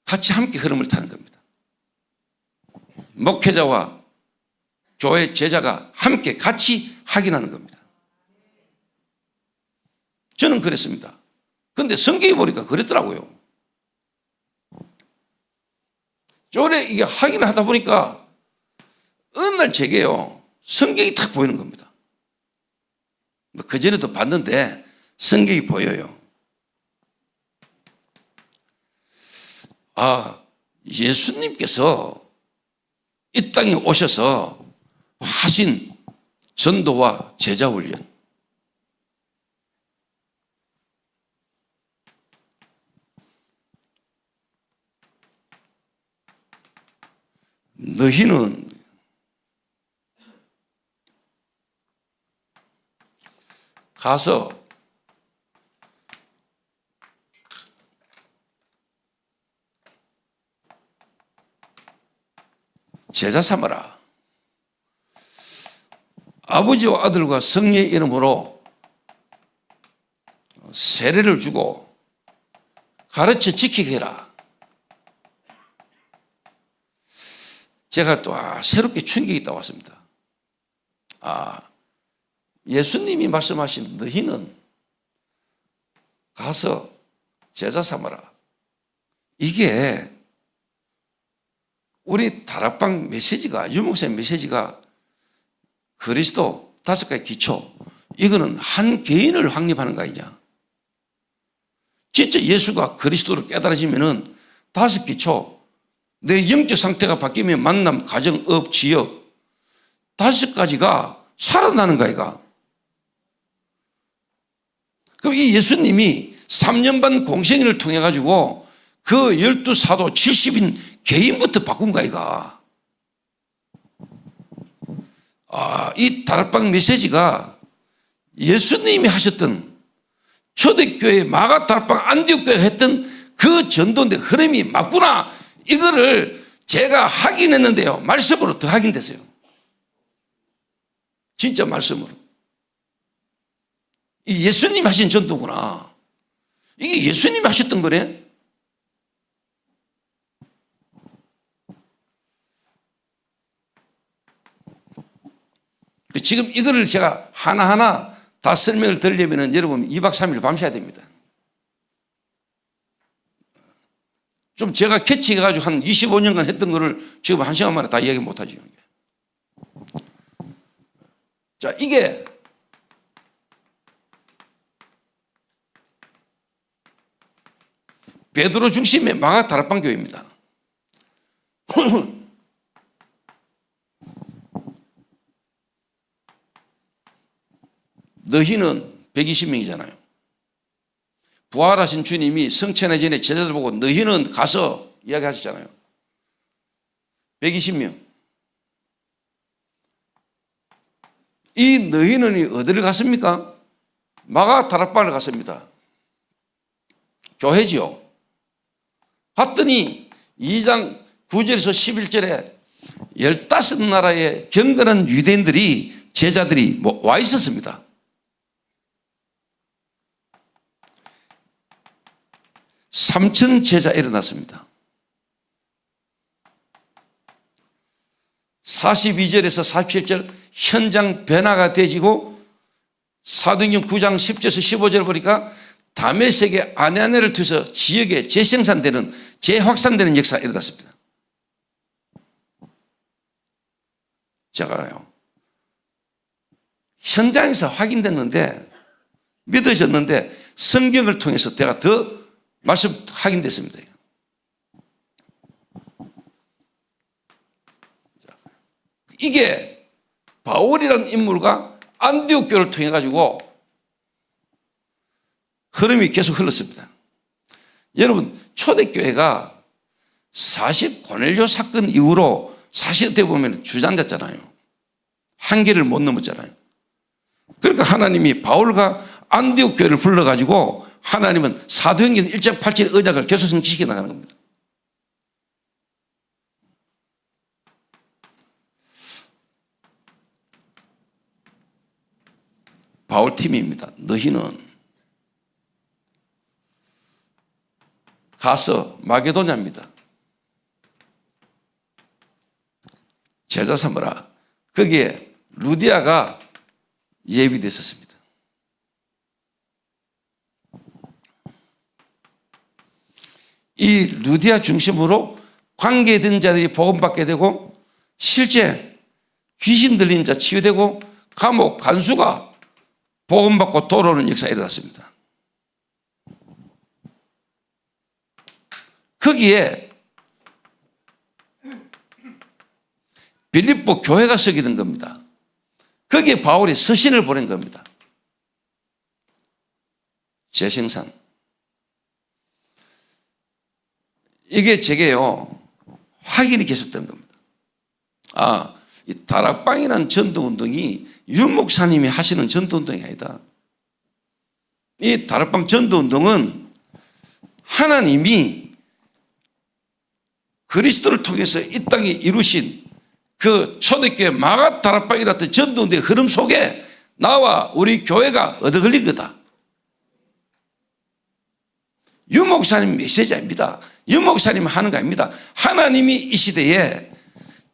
같이 함께 흐름을 타는 겁니다. 목회자와 교회 제자가 함께 같이 확인하는 겁니다. 저는 그랬습니다. 근데 성경에 보니까 그랬더라고요. 저래 이게 확인하다 보니까 어느 날 제게요, 성경이 탁 보이는 겁니다. 그전에도 봤는데 성경이 보여요. 예수님께서 이 땅에 오셔서 하신 전도와 제자 훈련, 너희는 가서 제자 삼아라. 아버지와 아들과 성령의 이름으로 세례를 주고 가르쳐 지키게 해라. 제가 또 새롭게 충격이 있다 왔습니다. 예수님이 말씀하신 너희는 가서 제자 삼아라. 이게 우리 다락방 메시지가, 유목사님 메시지가 그리스도 5가지 기초, 이거는 한 개인을 확립하는 거 아니냐. 진짜 예수가 그리스도를 깨달아지면은 5 기초, 내 영적 상태가 바뀌면 만남, 가정, 업, 지역 5가지가 살아나는 거야. 그럼 이 예수님이 3년 반 공생애를 통해 가지고 그 12사도 70인 개인부터 바꾼 거야. 이 다락방 메시지가 예수님이 하셨던 초대교회 마가 다락방 안디옥교회가 했던 그 전도인데 흐름이 맞구나. 이거를 제가 확인했는데요, 말씀으로 더 확인됐어요. 진짜 말씀으로. 이 예수님이 하신 전도구나. 이게 예수님이 하셨던 거네. 지금 이거를 제가 하나하나 다 설명을 드리려면 여러분 2박 3일 밤새야 됩니다. 좀 제가 캐치해가지고 한 25년간 했던 거를 지금 1시간 만에 다 이야기 못하죠. 자, 이게 베드로 중심의 마가 다락방 교회입니다. 너희는 120명이잖아요. 부활하신 주님이 성천하 전에 제자들 보고 너희는 가서 이야기하셨잖아요. 120명. 이 너희는 어디를 갔습니까? 마가 다락방을 갔습니다. 교회지요. 갔더니 2장 9절에서 11절에 15나라의 경건한 유대인들이, 제자들이 와 있었습니다. 3,000 제자 일어났습니다. 42절에서 47절 현장 변화가 되지고 사도행전 9장 10절에서 15절 보니까 다메섹의 아내를 통해서 지역에 재생산되는, 재확산되는 역사가 일어났습니다. 제가요, 현장에서 확인됐는데, 믿어졌는데 성경을 통해서 제가 더 말씀 확인됐습니다. 이게 바울이라는 인물과 안디옥 교회를 통해 가지고 흐름이 계속 흘렀습니다. 여러분, 초대교회가 40 고넬료 사건 이후로 사실 어떻게 보면 주저앉았잖아요. 한계를 못 넘었잖아요. 그러니까 하나님이 바울과 안디옥 교회를 불러가지고 하나님은 사도행전 1장 8절의 언약을 계속 성취시켜 나가는 겁니다. 바울 팀입니다. 너희는 가서 마게도냐입니다. 제자 삼으라. 거기에 루디아가 예비됐었습니다. 이 루디아 중심으로 관계된 자들이 복음받게 되고 실제 귀신 들린 자 치유되고 감옥 간수가 복음받고 돌아오는 역사가 일어났습니다. 거기에 빌립보 교회가 서게 된 겁니다. 거기에 바울이 서신을 보낸 겁니다. 재생산. 이게 제게요, 확인이 계속된 겁니다. 아, 이 다락방이라는 전도운동이 윤 목사님이 하시는 전도운동이 아니다. 이 다락방 전도운동은 하나님이 그리스도를 통해서 이 땅에 이루신 그 초대교회 마가 다락방이라던 전도운동의 흐름 속에 나와 우리 교회가 얻어걸린 거다. 윤 목사님 메시지 아닙니다. 윤 목사님 하는 거 아닙니다. 하나님이 이 시대에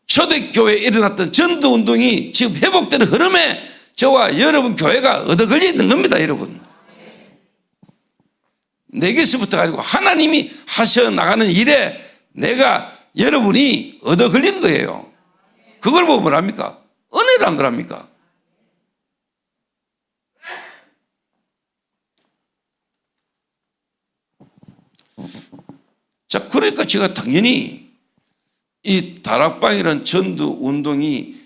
초대교회에 일어났던 전도운동이 지금 회복되는 흐름에 저와 여러분 교회가 얻어걸려 있는 겁니다, 여러분. 내게서부터가 아니고 하나님이 하셔 나가는 일에 내가 여러분이 얻어걸린 거예요. 그걸 보면 뭐랍니까? 은혜란 거랍니까? 자, 그러니까 제가 당연히 이 다락방이라는 전도 운동이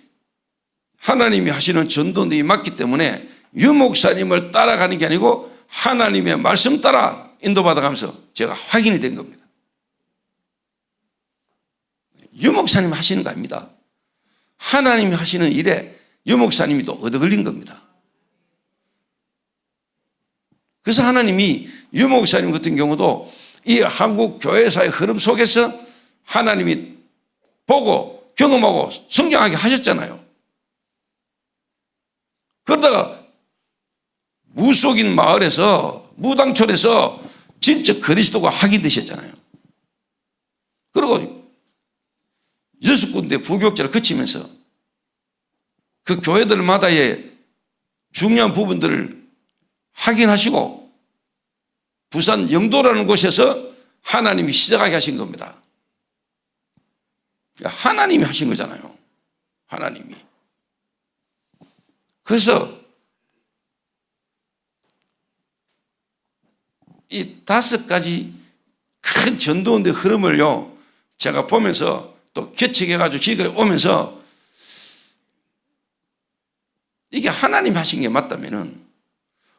하나님이 하시는 전도 운동이 맞기 때문에 유 목사님을 따라가는 게 아니고 하나님의 말씀 따라 인도받아가면서 제가 확인이 된 겁니다. 유 목사님 하시는 거 아닙니다. 하나님이 하시는 일에 유 목사님이 또 얻어걸린 겁니다. 그래서 하나님이 유 목사님 같은 경우도 이 한국 교회사의 흐름 속에서 하나님이 보고 경험하고 성장하게 하셨잖아요. 그러다가 무속인 마을에서 무당촌에서 진짜 그리스도가 학이 되셨잖아요. 그리고 6군데 부교육자를 거치면서 그 교회들마다의 중요한 부분들을 확인하시고 부산 영도라는 곳에서 하나님이 시작하게 하신 겁니다. 하나님이 하신 거잖아요. 하나님이. 그래서 이 5가지 큰 전도운동의 흐름을요, 제가 보면서 또 개척해가지고 지금까지 오면서 이게 하나님 하신 게 맞다면은,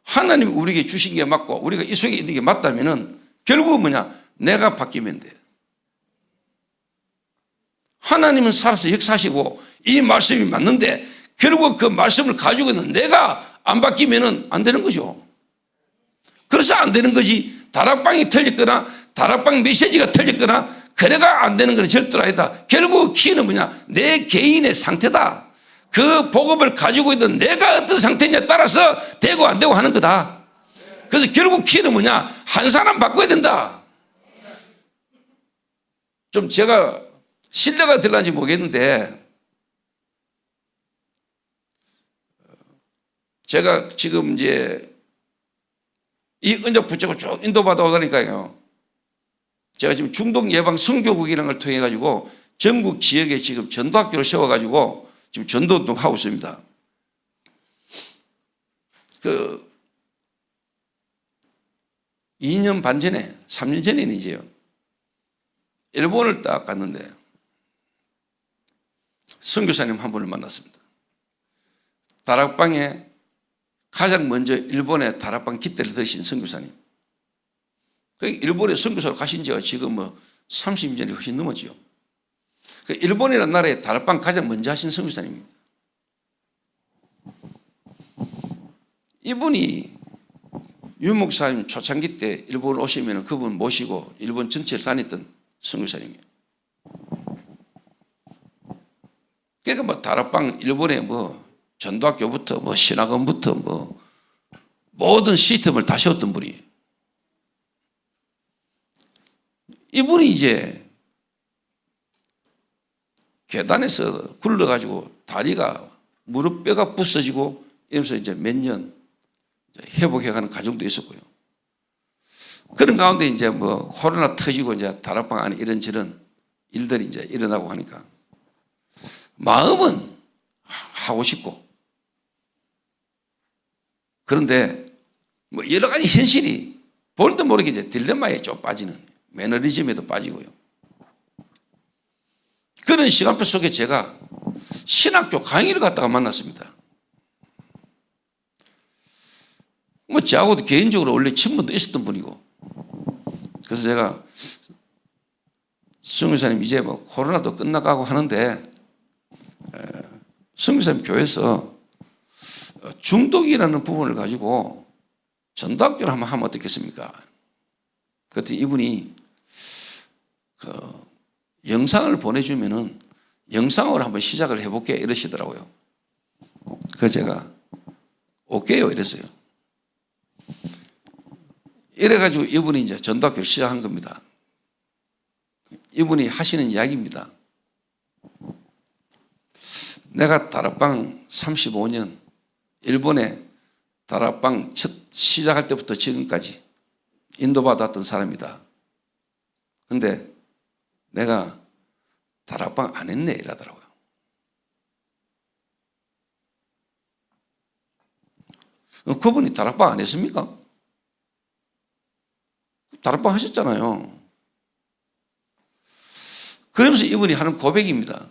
하나님이 우리에게 주신 게 맞고 우리가 이 속에 있는 게 맞다면은 결국은 뭐냐? 내가 바뀌면 돼. 하나님은 살아서 역사하시고 이 말씀이 맞는데 결국 그 말씀을 가지고 있는 내가 안 바뀌면은 안 되는 거죠. 그래서 안 되는 거지. 다락방이 틀렸거나 다락방 메시지가 틀렸거나 그래가 안 되는 건 절대로 아니다. 결국 키는 뭐냐? 내 개인의 상태다. 그 복음을 가지고 있는 내가 어떤 상태냐에 따라서 되고 안 되고 하는 거다. 그래서 결국 키는 뭐냐? 한 사람 바꿔야 된다. 좀 제가 신뢰가 될는지 모르겠는데, 제가 지금 이제 이 은적 붙잡고 쭉 인도받아 오다니까요. 제가 지금 중동 예방 선교국이라는 걸 통해 가지고 전국 지역에 지금 전도학교를 세워 가지고 지금 전도운동 하고 있습니다. 2년 반 전에, 3년 전에는 이제요, 일본을 딱 갔는데 선교사님 한 분을 만났습니다. 다락방에 가장 먼저 일본에 다락방 깃대를 드신 선교사님. 일본에 선교사로 가신 지가 지금 30년이 훨씬 넘었죠. 일본이라는 나라에 다락방 가장 먼저 하신 선교사님입니다. 이분이 유 목사님 초창기 때 일본 오시면 그분 모시고 일본 전체를 다녔던 선교사님이에요. 그러니까 다락방 일본에 전도학교부터 신학원부터 모든 시스템을 다 세웠던 분이에요. 이분이 이제 계단에서 굴러가지고 다리가 무릎뼈가 부서지고 이러면서 이제 몇 년 회복해가는 과정도 있었고요. 그런 가운데 이제 뭐 코로나 터지고 이제 다락방 안에 이런저런 일들이 이제 일어나고 하니까 마음은 하고 싶고, 그런데 뭐 여러 가지 현실이 볼도 모르게 이제 딜레마에 좀 빠지는, 매너리즘에도 빠지고요. 그런 시간표 속에 제가 신학교 강의를 갔다가 만났습니다. 뭐 저하고도 개인적으로 원래 친분도 있었던 분이고, 그래서 제가 성교사님 이제 뭐 코로나도 끝나가고 하는데 성교사님 교회에서 중독이라는 부분을 가지고 전도학교를 한번 하면 어떻겠습니까? 그때 이분이 그 영상을 보내주면은 영상으로 한번 시작을 해볼게 이러시더라고요. 그래서 제가 오케이요 이랬어요. 이래가지고 이분이 이제 전도학교를 시작한 겁니다. 이분이 하시는 이야기입니다. 내가 다락방 35년, 일본에 다락방 첫 시작할 때부터 지금까지 인도받았던 사람이다. 근데 내가 다락방 안 했네 이러더라고요. 그분이 다락방 안 했습니까? 다락방 하셨잖아요. 그러면서 이분이 하는 고백입니다.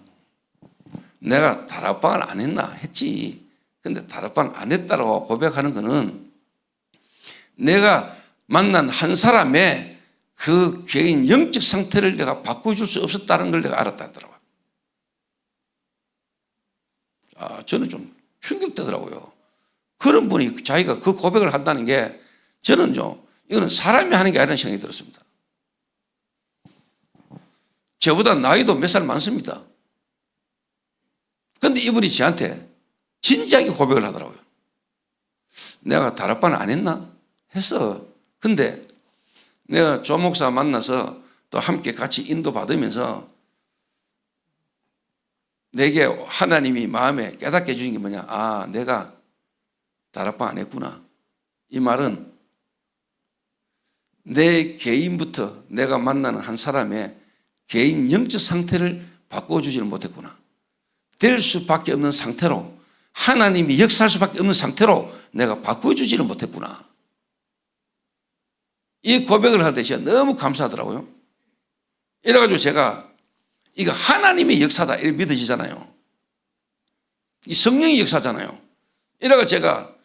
내가 다락방을 안 했나? 했지. 근데 다락방 안 했다고 고백하는 거는 내가 만난 한 사람의 그 개인 영적 상태를 내가 바꿔줄 수 없었다는 걸 내가 알았다더라고요. 저는 좀 충격되더라고요. 그런 분이 자기가 그 고백을 한다는 게 저는요, 이거는 사람이 하는 게 아니라는 생각이 들었습니다. 저보다 나이도 몇 살 많습니다. 그런데 이분이 저한테 진지하게 고백을 하더라고요. 내가 다락방 안 했나? 했어. 근데 내가 조 목사 만나서 또 함께 같이 인도받으면서 내게 하나님이 마음에 깨닫게 해주신 게 뭐냐? 내가 다락방 안 했구나. 이 말은 내 개인부터 내가 만나는 한 사람의 개인 영적 상태를 바꿔주지를 못했구나. 될 수밖에 없는 상태로, 하나님이 역사할 수밖에 없는 상태로 내가 바꿔주지를 못했구나. 이 고백을 할 때 제가 너무 감사하더라고요. 이래가지고 제가 이거 하나님의 역사다 이렇게 믿어지잖아요. 이 성령의 역사잖아요. 이래가 제가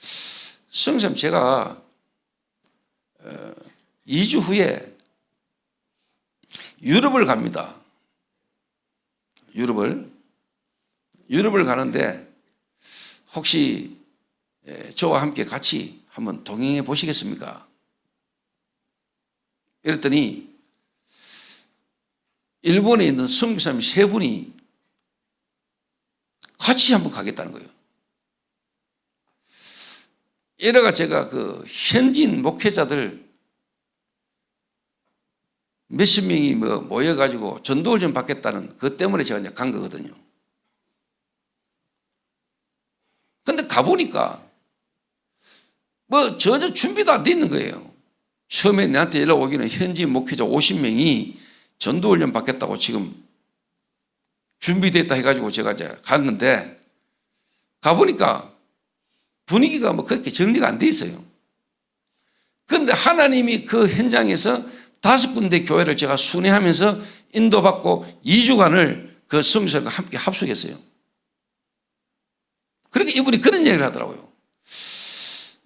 성쌤 제가 2주 후에 유럽을 갑니다. 유럽을 가는데 혹시 저와 함께 같이 한번 동행해 보시겠습니까? 이랬더니 일본에 있는 선교사님 3분이 같이 한번 가겠다는 거예요. 이래가 제가 그 현지인 목회자들 몇십 명이 모여가지고 전도를 좀 받겠다는 그것 때문에 제가 이제 간 거거든요. 근데 가보니까 전혀 준비도 안 돼 있는 거예요. 처음에 나한테 연락 오기는 현지인 목회자 50명이 전도훈련 받겠다고 지금 준비됐다 해가지고 제가 이제 갔는데 가보니까 분위기가 그렇게 정리가 안 돼 있어요. 그런데 하나님이 그 현장에서 5군데 교회를 제가 순회하면서 인도받고 2주간을 그 성교사님과 함께 합숙했어요. 그러니까 이분이 그런 얘기를 하더라고요.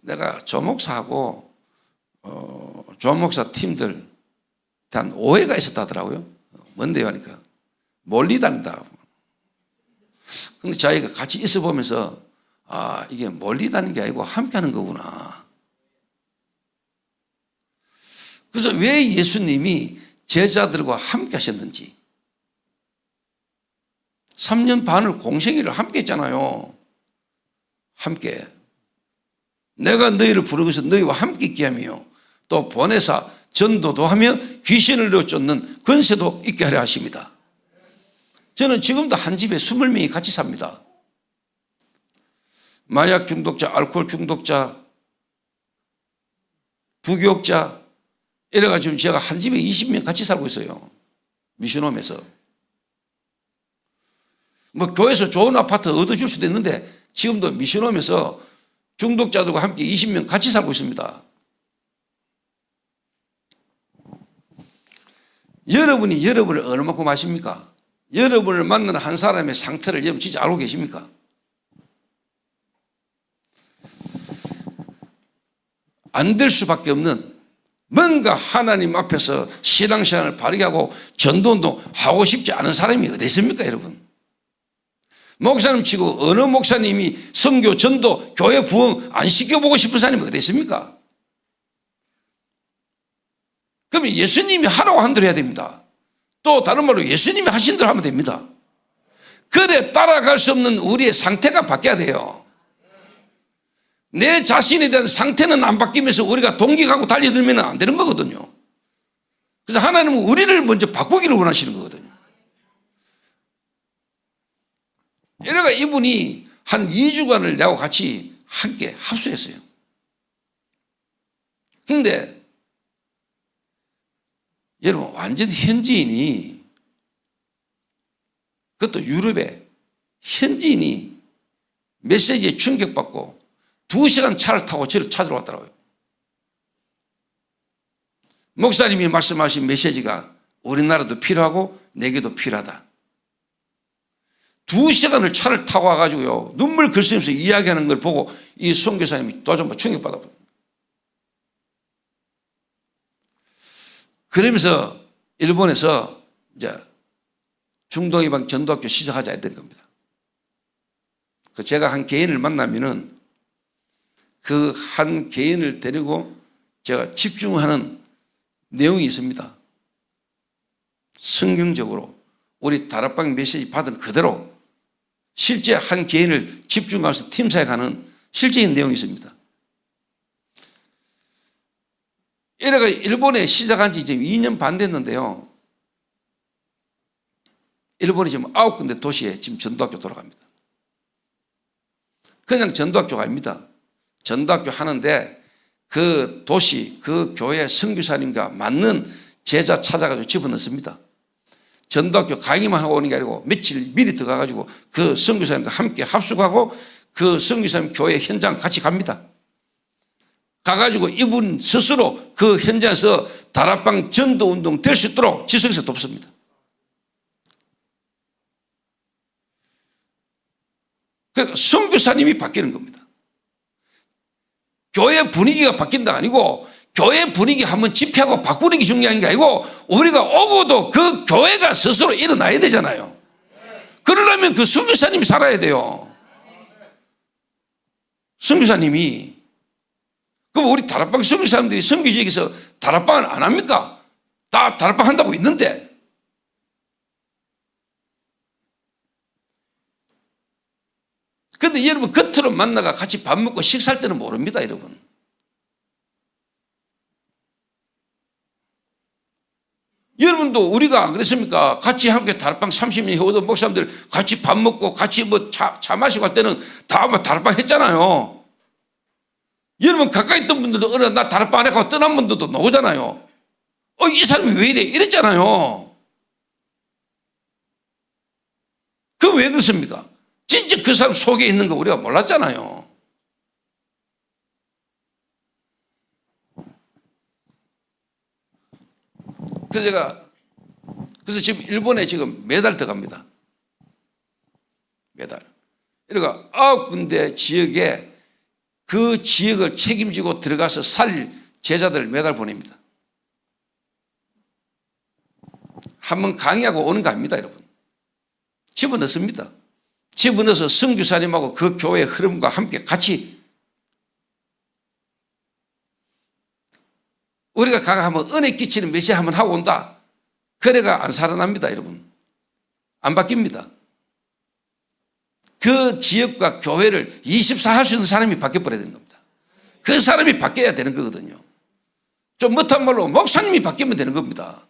내가 조 목사하고 조 목사 팀들 단 오해가 있었다더라고요. 뭔데요 하니까 멀리 다닌다. 근데 자기가 같이 있어 보면서 이게 멀리 다니는 게 아니고 함께 하는 거구나. 그래서 왜 예수님이 제자들과 함께 하셨는지 3년 반을 공생애를 함께 했잖아요. 함께. 내가 너희를 부르고서 너희와 함께 있게 하며 또 보내사 전도도 하며 귀신을 내쫓는 권세도 있게 하려 하십니다. 저는 지금도 한 집에 20명이 같이 삽니다. 마약 중독자, 알코올 중독자, 부교육자 이래가지고 제가 한 집에 20명 같이 살고 있어요. 미션홈에서. 뭐 교회에서 좋은 아파트 얻어줄 수도 있는데 지금도 미션홈에서 중독자들과 함께 20명 같이 살고 있습니다. 여러분이 여러분을 얼마만큼 아십니까? 여러분을 만나는 한 사람의 상태를 여러분 진짜 알고 계십니까? 안 될 수밖에 없는 뭔가 하나님 앞에서 신앙생활을 바르게 하고 전도운동 하고 싶지 않은 사람이 어디 있습니까, 여러분? 목사님 치고 어느 목사님이 선교, 전도, 교회 부흥 안 시켜보고 싶은 사람이 어디 있습니까? 그러면 예수님이 하라고 한 대로 해야 됩니다. 또 다른 말로 예수님이 하신 대로 하면 됩니다. 그래 따라갈 수 없는 우리의 상태가 바뀌어야 돼요. 내 자신에 대한 상태는 안 바뀌면서 우리가 동기가고 달려들면 안 되는 거거든요. 그래서 하나님은 우리를 먼저 바꾸기를 원하시는 거거든요. 이래가 이분이 한 2주간을 나하고 같이 함께 합수했어요. 그런데 여러분 완전 현지인이, 그것도 유럽에 현지인이 메시지에 충격받고 2시간 차를 타고 저를 찾으러 왔더라고요. 목사님이 말씀하신 메시지가 우리나라도 필요하고 내게도 필요하다. 2시간을 차를 타고 와가지고요, 눈물 글쓰면서 이야기하는 걸 보고 이 선교사님이 또 좀 충격받아버려요. 그러면서 일본에서 이제 중동이방 전도학교 시작하자 했던 겁니다. 제가 한 개인을 만나면은 그 한 개인을 데리고 제가 집중하는 내용이 있습니다. 성경적으로 우리 다락방 메시지 받은 그대로 실제 한 개인을 집중해서 팀사역하는 실제인 내용이 있습니다. 이래가 일본에 시작한 지 지금 2년 반 됐는데요. 일본에 지금 9군데 도시에 지금 전도학교 돌아갑니다. 그냥 전도학교가 아닙니다. 전도학교 하는데 그 도시, 그 교회 선교사님과 맞는 제자 찾아가지고 집어넣습니다. 전도학교 강의만 하고 오는 게 아니고 며칠 미리 들어가가지고 그 선교사님과 함께 합숙하고 그 선교사님 교회 현장 같이 갑니다. 가가지고 이분 스스로 그 현장에서 다락방 전도운동 될 수 있도록 지성에서 돕습니다. 그러니까 선교사님이 바뀌는 겁니다. 교회 분위기가 바뀐다 아니고 교회 분위기 한번 집회하고 바꾸는 게 중요한 게 아니고 우리가 오고도 그 교회가 스스로 일어나야 되잖아요. 그러려면 그 선교사님이 살아야 돼요. 선교사님이. 그럼 우리 다락방 선교사님들이 선교지역에서 다락방을 안 합니까? 다 다락방 한다고 있는데. 그런데 여러분 겉으로 만나가 같이 밥 먹고 식사할 때는 모릅니다, 여러분. 여러분도 우리가 안 그랬습니까? 같이 함께 다락방 30년 해오던 목사님들 같이 밥 먹고 같이 뭐 차 마시고 할 때는 다 다락방 했잖아요. 여러분 가까이 있던 분들도 어느 나 다락방 안 해가고 떠난 분들도 나오잖아요. 이 사람이 왜 이래? 이랬잖아요. 그럼 왜 그렇습니까? 진짜 그 사람 속에 있는 거 우리가 몰랐잖아요. 그래서 지금 일본에 지금 매달 들어갑니다. 매달. 그러니까 9군데 지역에 그 지역을 책임지고 들어가서 살 제자들 매달 보냅니다. 한번 강의하고 오는 거 아닙니다, 여러분. 집어넣습니다. 집어넣어서 선교사님하고 그 교회의 흐름과 함께 같이 우리가 가가 한번 은혜 끼치는 메시지 한번 하고 온다. 그래가 안 살아납니다, 여러분. 안 바뀝니다. 그 지역과 교회를 24 할 수 있는 사람이 바뀌어버려야 되는 겁니다. 그 사람이 바뀌어야 되는 거거든요. 좀 못한 말로 목사님이 바뀌면 되는 겁니다.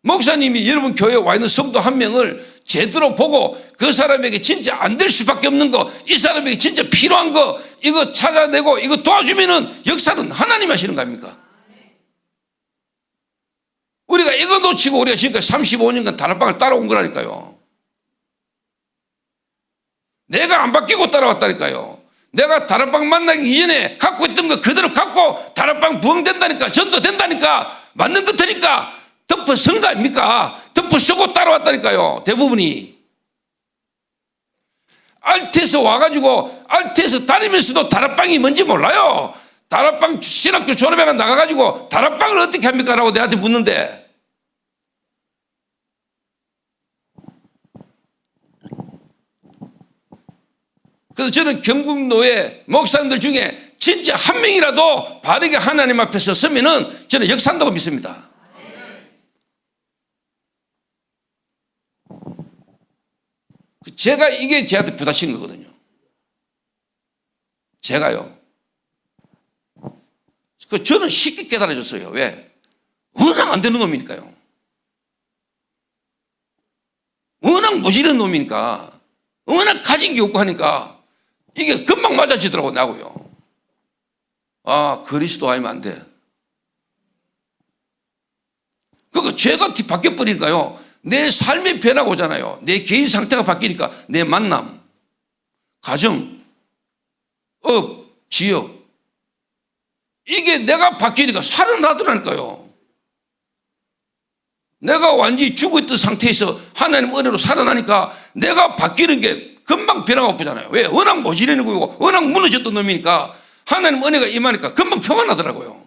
목사님이 여러분 교회에 와 있는 성도 한 명을 제대로 보고 그 사람에게 진짜 안 될 수밖에 없는 거, 이 사람에게 진짜 필요한 거, 이거 찾아내고 이거 도와주면은 역사는 하나님 하시는 거 아닙니까? 우리가 이거 놓치고 우리가 지금까지 35년간 다락방을 따라온 거라니까요. 내가 안 바뀌고 따라왔다니까요. 내가 다락방 만나기 이전에 갖고 있던 거 그대로 갖고 다락방 부흥된다니까, 전도된다니까, 맞는 것 같으니까 덮어 쓴 거 아닙니까? 덮어 쓰고 따라왔다니까요. 대부분이. 알트에서 와가지고 알트에서 다니면서도 다락방이 뭔지 몰라요. 다락방 신학교 졸업회가 나가가지고 다락방을 어떻게 합니까? 라고 내한테 묻는데, 그래서 저는 경북노회 목사님들 중에 진짜 한 명이라도 바르게 하나님 앞에서 서면은 저는 역사한다고 믿습니다. 제가 이게 제한테 부딪힌 거거든요. 제가요. 저는 쉽게 깨달아졌어요. 왜? 워낙 안 되는 놈이니까요. 워낙 모질은 놈이니까, 워낙 가진 게 없고 하니까 이게 금방 맞아지더라고, 나고요. 아, 그리스도 아니면 안 돼. 그러니까 죄가 바뀌어버리니까요. 내 삶의 변화가 오잖아요. 내 개인 상태가 바뀌니까 내 만남, 가정, 업, 지역, 이게 내가 바뀌니까 살아나더라니까요. 내가 완전히 죽어있던 상태에서 하나님 은혜로 살아나니까 내가 바뀌는 게 금방 변화가 없잖아요. 왜? 워낙 모질이는 거고 워낙 무너졌던 놈이니까 하나님 은혜가 임하니까 금방 평안하더라고요.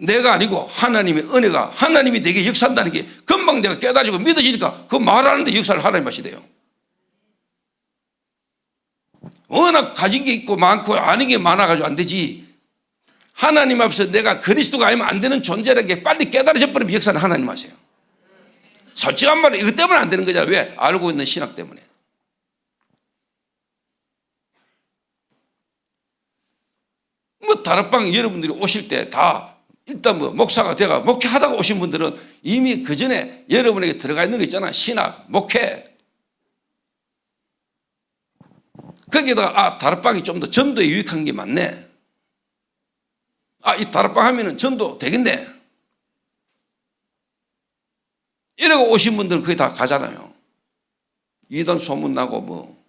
내가 아니고 하나님의 은혜가, 하나님이 내게 역사한다는 게 금방 내가 깨달아지고 믿어지니까 그 말하는데 역사를 하나님 하시대요. 워낙 가진 게 있고 많고 아는 게 많아가지고 안 되지. 하나님 앞에서 내가 그리스도가 아니면 안 되는 존재라는 게 빨리 깨달아져 버리면 역사는 하나님 하세요. 솔직한 말로 이것 때문에 안 되는 거잖아요. 왜? 알고 있는 신학 때문에. 뭐 다락방 여러분들이 오실 때 다 일단 뭐 목사가 돼가 목회하다가 오신 분들은 이미 그 전에 여러분에게 들어가 있는 거 있잖아. 신학, 목회. 거기에다가 다락방이 좀 더 전도에 유익한 게 많네. 이 다락방 하면은 전도 되겠네. 이러고 오신 분들은 거기 다 가잖아요. 이단 소문나고 뭐.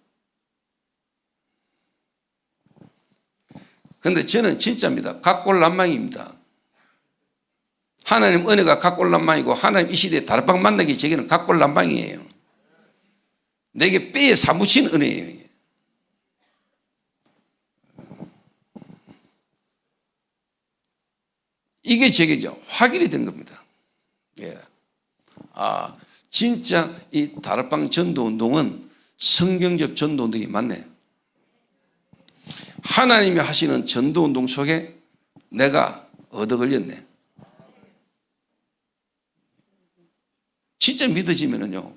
근데 저는 진짜입니다. 각골난망입니다. 하나님 은혜가 각골난망이고 하나님 이 시대에 다락방 만나기 제게는 각골난망이에요. 내게 뼈에 사무친 은혜예요. 이게 제게 확인이 된 겁니다. 예. 진짜 이 다락방 전도 운동은 성경적 전도 운동이 맞네. 하나님이 하시는 전도 운동 속에 내가 얻어 걸렸네. 진짜 믿어지면은요,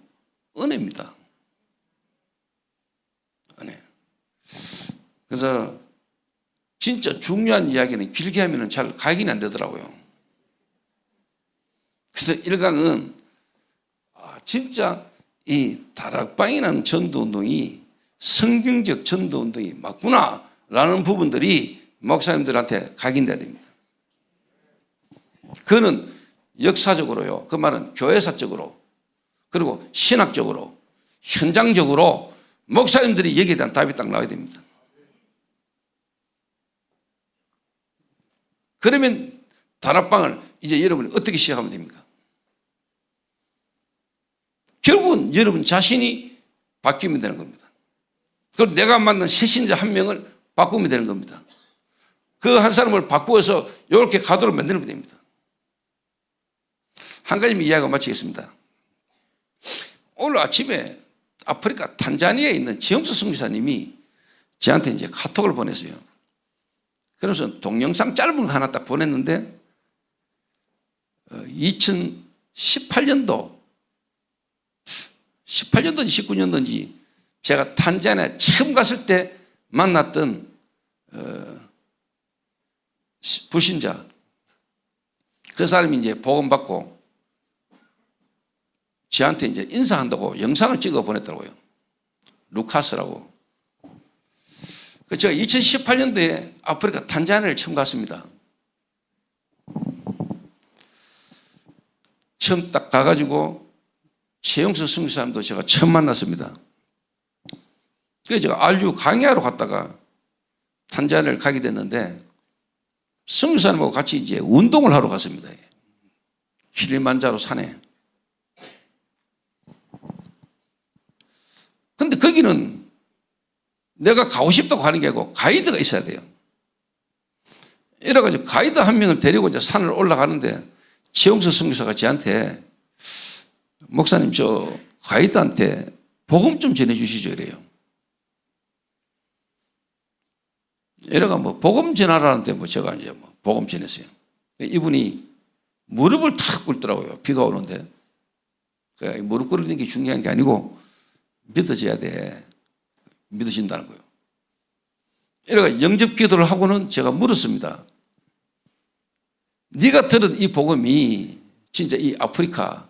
은혜입니다. 은혜. 그래서 진짜 중요한 이야기는 길게 하면은 잘 각인이 안 되더라고요. 그래서 1강은 진짜 이 다락방이라는 전도 운동이 성경적 전도 운동이 맞구나 라는 부분들이 목사님들한테 각인돼야 됩니다. 그거는 역사적으로요. 그 말은 교회사적으로 그리고 신학적으로 현장적으로 목사님들이 여기에 대한 답이 딱 나와야 됩니다. 그러면 다락방을 이제 여러분이 어떻게 시작하면 됩니까? 결국은 여러분 자신이 바뀌면 되는 겁니다. 그럼 내가 만난 새신자 한 명을 바꾸면 되는 겁니다. 그 한 사람을 바꾸어서 이렇게 가도록 만드는 겁니다. 한 가지 이야기하고 마치겠습니다. 오늘 아침에 아프리카 탄자니아에 있는 지엄수 선교사님이 저한테 이제 카톡을 보냈어요. 그래서 동영상 짧은 거 하나 딱 보냈는데 2018년도 18년도인지 19년도인지 제가 탄자니아 처음 갔을 때 만났던 불신자. 그 사람이 이제 복음 받고 저한테 이제 인사한다고 영상을 찍어 보냈더라고요. 루카스라고. 제가 2018년도에 아프리카 탄자니아를 처음 갔습니다. 처음 딱 가가지고 최영수 선교사님도 제가 처음 만났습니다. 그래서 제가 알류 강의하러 갔다가 탄자니아를 가게 됐는데 선교사님하고 같이 이제 운동을 하러 갔습니다. 킬리만자로 산에. 근데 거기는 내가 가고 싶다고 하는 게 아니고 가이드가 있어야 돼요. 이래가지고 가이드 한 명을 데리고 이제 산을 올라가는데 최영수 선교사가 저한테 목사님 저 가이드한테 복음 좀 전해주시죠 이래요. 이래가 뭐 복음 전하라는데 뭐 제가 이제 뭐 복음 전했어요. 이분이 무릎을 탁 꿇더라고요. 비가 오는데. 그러니까 무릎 꿇는 게 중요한 게 아니고 믿어져야 돼. 믿어진다는 거예요. 이래가 영접 기도를 하고는 제가 물었습니다. 네가 들은 이 복음이 진짜 이 아프리카,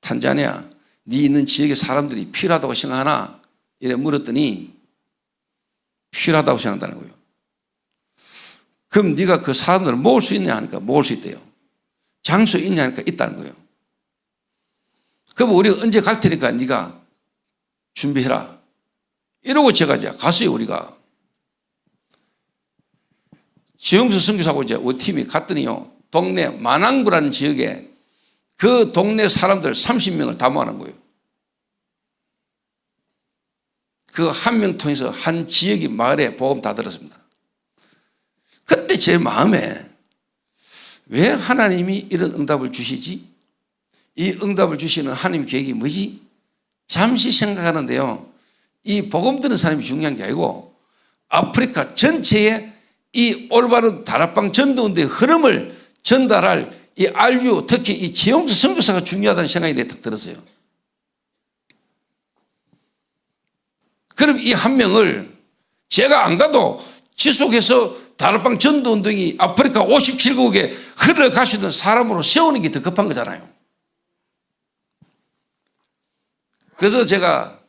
탄자니아, 네 있는 지역의 사람들이 필요하다고 생각하나? 이래 물었더니 필요하다고 생각한다는 거예요. 그럼 네가 그 사람들을 모을 수 있냐 하니까 모을 수 있대요. 장소 있냐 하니까 있다는 거예요. 그럼 우리가 언제 갈 테니까 네가 준비해라. 이러고 제가 이제 갔어요. 우리가 지영수 선교사하고 이제 우리 팀이 갔더니요, 동네 만안구라는 지역에 그 동네 사람들 30명을 다 모아놓은 거예요. 그 한 명 통해서 한 지역이 마을에 복음 다 들었습니다. 그때 제 마음에 왜 하나님이 이런 응답을 주시지? 이 응답을 주시는 하나님 계획이 뭐지? 잠시 생각하는데요, 이 복음 듣는 사람이 중요한 게 아니고 아프리카 전체에 이 올바른 다락방 전도운동의 흐름을 전달할 이 알류, 특히 이 최영수 선교사가 중요하다는 생각이 내게 딱 들었어요. 그럼 이 한 명을 제가 안 가도 지속해서 다락방 전도운동이 아프리카 57국에 흘러갈 수 있는 사람으로 세우는 게 더 급한 거잖아요. 그래서 제가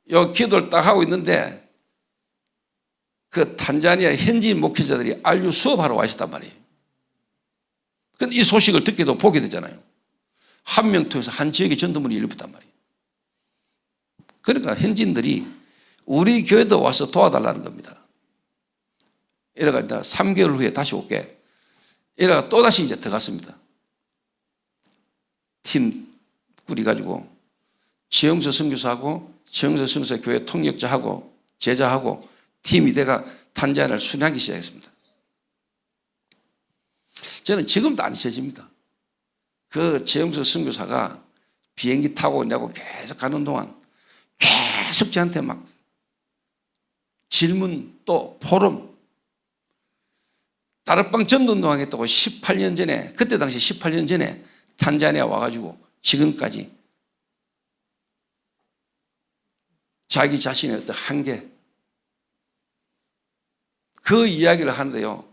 이 기도를 딱 하고 있는데 그 탄자니아 현지인 목회자들이 알류 수업하러 와 있었단 말이에요. 근데 이 소식을 듣게도 보게 되잖아요. 한 명 통해서 한 지역의 전도문이 열렸단 말이에요. 그러니까 현지인들이 우리 교회도 와서 도와달라는 겁니다. 이래가 3개월 후에 다시 올게. 이래가 또다시 이제 들어갔습니다. 팀 꾸려가지고 최영수 선교사하고 최영수 선교사 교회 통역자하고 제자하고 팀이 돼가 탄자니아를 순회하기 시작했습니다. 저는 지금도 안 잊혀집니다. 그 최영수 선교사가 비행기 타고 오냐고 계속 가는 동안 계속 저한테 막 질문 또 포럼, 다락방 전도운동 하겠다고 18년 전에, 그때 당시 18년 전에 탄자니아 와가지고 지금까지 자기 자신의 어떤 한계, 그 이야기를 하는데요,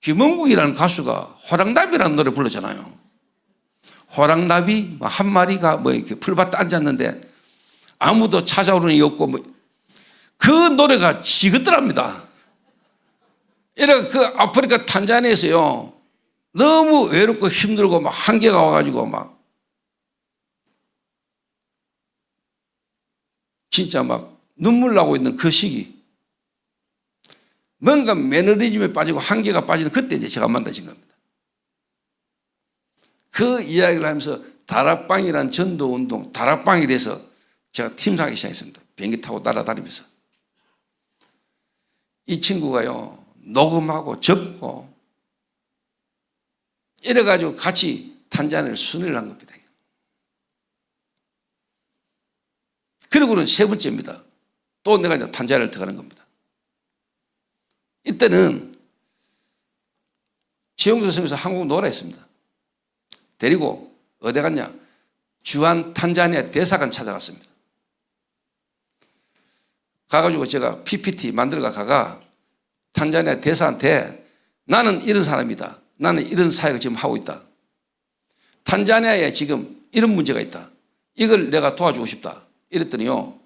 김원국이라는 가수가 호랑나비라는 노래 불렀잖아요. 호랑나비 한 마리가 뭐 이렇게 풀밭에 앉았는데 아무도 찾아오는 이 없고 뭐 그 노래가 지긋더랍니다. 이래 그 아프리카 탄자니아에서요, 너무 외롭고 힘들고 막 한계가 와가지고 막 진짜 막 눈물 나고 있는 그 시기, 뭔가 매너리즘에 빠지고 한계가 빠지는 그때 이제 제가 만나신 겁니다. 그 이야기를 하면서 다락방이란 전도운동, 다락방에 대해서 제가 팀장하기 시작했습니다. 비행기 타고 날아다니면서. 이 친구가요, 녹음하고 적고 이래가지고 같이 탄자니아를 순회를 한 겁니다. 그리고는 세 번째입니다. 또 내가 이제 탄자니아를 들어가는 겁니다. 이때는 최영수 선교사 한국 노라 했습니다. 데리고 어디 갔냐? 주한 탄자니아 대사관 찾아갔습니다. 가가지고 제가 PPT 만들어가 탄자니아 대사한테 나는 이런 사람이다. 나는 이런 사역을 지금 하고 있다. 탄자니아에 지금 이런 문제가 있다. 이걸 내가 도와주고 싶다. 이랬더니요,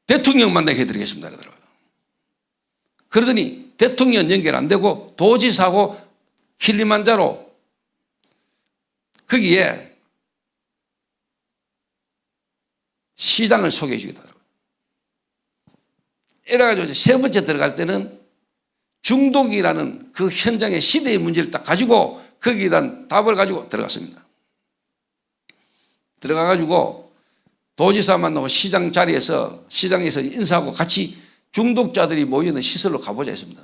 대통령 만나게 해드리겠습니다. 그러더라고요. 그러더니 대통령 연결 안 되고 도지사하고 킬리만자로 거기에 시장을 소개해 주겠다더라고요. 이래가지고 세 번째 들어갈 때는 중독이라는 그 현장의 시대의 문제를 딱 가지고 거기에 대한 답을 가지고 들어갔습니다. 들어가가지고 도지사 만나고 시장 자리에서 시장에서 인사하고 같이 중독자들이 모이는 시설로 가보자 했습니다.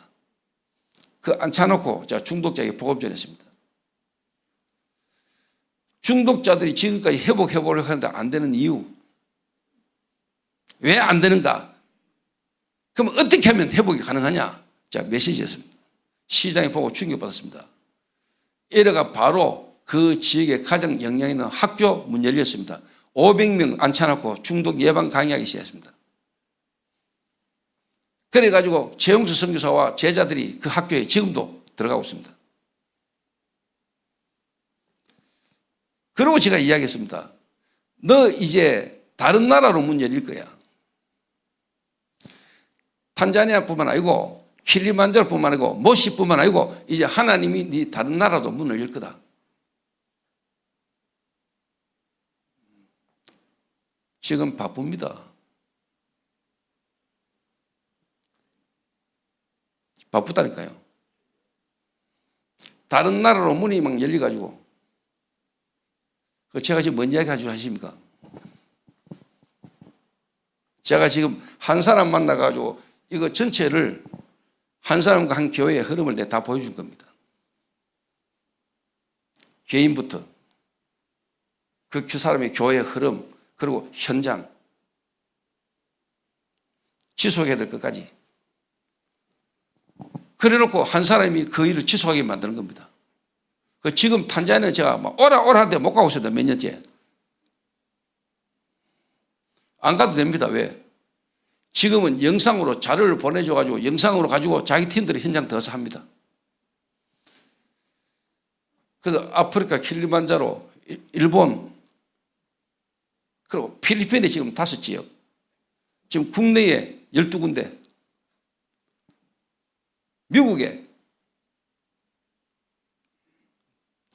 그 앉혀놓고 제가 중독자에게 보험 전했습니다. 중독자들이 지금까지 회복해보려고 하는데 안 되는 이유, 왜 안 되는가? 그럼 어떻게 하면 회복이 가능하냐? 제가 메시지였습니다. 시장에 보고 충격받았습니다. 이래가 바로 그 지역에 가장 영향 있는 학교 문 열렸습니다. 500명 앉혀놓고 중독 예방 강의하기 시작했습니다. 그래가지고 최용수 선교사와 제자들이 그 학교에 지금도 들어가고 있습니다. 그러고 제가 이야기했습니다. 너 이제 다른 나라로 문 열릴 거야. 탄자니아뿐만 아니고 킬리만자로뿐만 아니고 모시뿐만 아니고 이제 하나님이 네 다른 나라도 문을 열 거다. 지금 바쁩니다. 바쁘다니까요. 다른 나라로 문이 막 열려가지고 제가 지금 뭔 이야기 가지고 하십니까? 제가 지금 한 사람 만나가지고 이거 전체를 한 사람과 한 교회의 흐름을 내가 다 보여준 겁니다. 개인부터 그 사람의 교회의 흐름 그리고 현장 지속해야 될 것까지 그래놓고 한 사람이 그 일을 지속하게 만드는 겁니다. 지금 탄자니아는 제가 막 오라 하는데 못 가고 있어요. 몇 년째. 안 가도 됩니다. 왜? 지금은 영상으로 자료를 보내줘가지고 영상으로 가지고 자기 팀들이 현장 들어서 합니다. 그래서 아프리카 킬리만자로, 일본, 그리고 필리핀에 지금 5지역, 지금 국내에 12군데, 미국에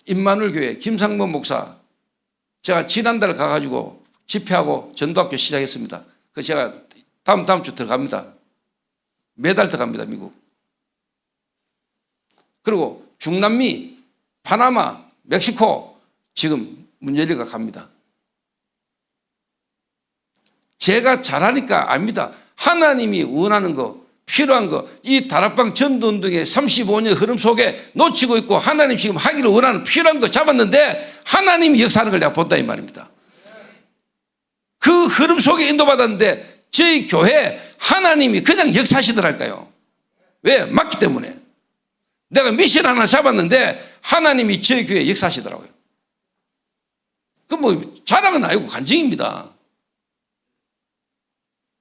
임마누엘 교회 김상범 목사, 제가 지난달 가가지고 집회하고 전도학교 시작했습니다. 그 제가 다음 주 들어갑니다. 매달 들어갑니다, 미국. 그리고 중남미, 파나마, 멕시코 지금 문 열리가 갑니다. 제가 잘하니까 압니다. 하나님이 원하는 거, 필요한 거, 이 다락방 전도운동의 35년 흐름 속에 놓치고 있고 하나님 지금 하기를 원하는 필요한 거 잡았는데 하나님이 역사하는 걸 내가 본다 이 말입니다. 그 흐름 속에 인도받았는데 저희 교회 하나님이 그냥 역사하시더랄까요. 왜? 맞기 때문에. 내가 미션 하나 잡았는데 하나님이 저희 교회에 역사하시더라고요. 그 뭐 자랑은 아니고 간증입니다.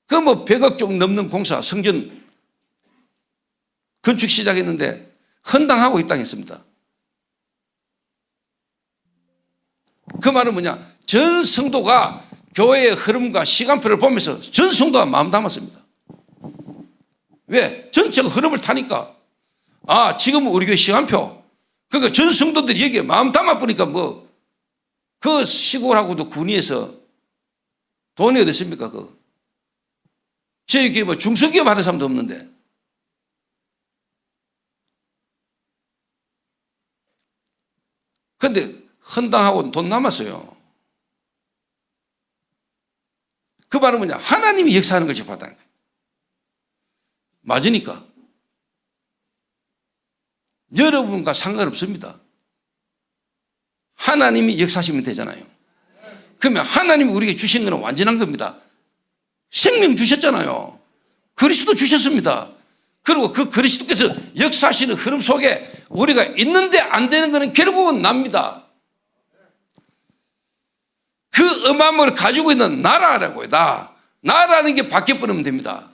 그 뭐 100억 쪽 넘는 공사 성전 건축 시작했는데 헌당하고 입당했습니다. 그 말은 뭐냐? 전 성도가 교회의 흐름과 시간표를 보면서 전 성도가 마음 담았습니다. 왜? 전체가 흐름을 타니까. 아, 지금은 우리 교회 시간표. 그러니까 전 성도들이 여기에 마음 담아보니까 뭐, 그 시골하고도 군위에서 돈이 어디 있습니까? 저희 교회 뭐 중소기업 하는 사람도 없는데. 근데 헌당하고 돈 남았어요. 그 말은 뭐냐? 하나님이 역사하는 걸 접하다는 거예요. 맞으니까. 여러분과 상관없습니다. 하나님이 역사하시면 되잖아요. 그러면 하나님이 우리에게 주신 것은 완전한 겁니다. 생명 주셨잖아요. 그리스도 주셨습니다. 그리고 그 그리스도께서 역사하시는 흐름 속에 우리가 있는데 안 되는 것은 결국은 납니다. 그 음함을 가지고 있는 나라라고요. 나라는 게 바뀌어버리면 됩니다.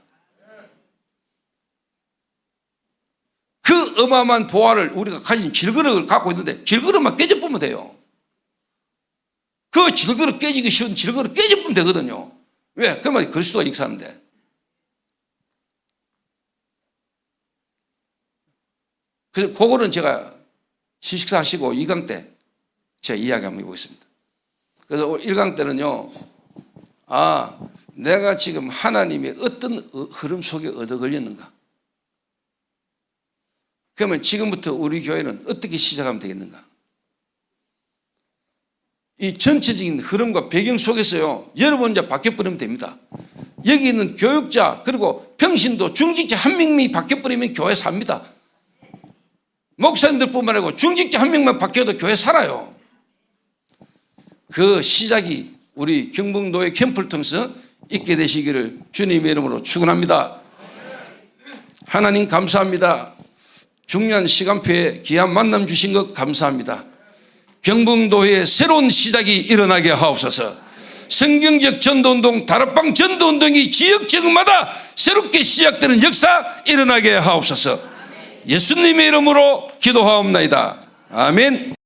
그 그 어마어마한 보화를 우리가 가진 질그릇을 갖고 있는데 질그릇만 깨져보면 돼요. 그 질그릇 깨지기 쉬운 질그릇 깨져보면 되거든요. 왜? 그러면 그리스도가 역사하는데. 그래서 그거는 제가 식사하시고 2강 때 제가 이야기 한번 해보겠습니다. 그래서 1강 때는요, 내가 지금 하나님의 어떤 흐름 속에 얻어 걸렸는가? 그러면 지금부터 우리 교회는 어떻게 시작하면 되겠는가? 이 전체적인 흐름과 배경 속에서요, 여러분 이제 바뀌어버리면 됩니다. 여기 있는 교육자, 그리고 평신도, 중직자 한 명이 바뀌어버리면 교회 삽니다. 목사님들뿐만 아니고 중직자 한 명만 바뀌어도 교회 살아요. 그 시작이 우리 경북노예 캠프를 통해서 있게 되시기를 주님의 이름으로 축원합니다. 하나님 감사합니다. 중요한 시간표에 귀한 만남 주신 것 감사합니다. 경북노예의 새로운 시작이 일어나게 하옵소서. 성경적 전도운동, 다락방 전도운동이 지역마다 새롭게 시작되는 역사 일어나게 하옵소서. 예수님의 이름으로 기도하옵나이다. 아멘.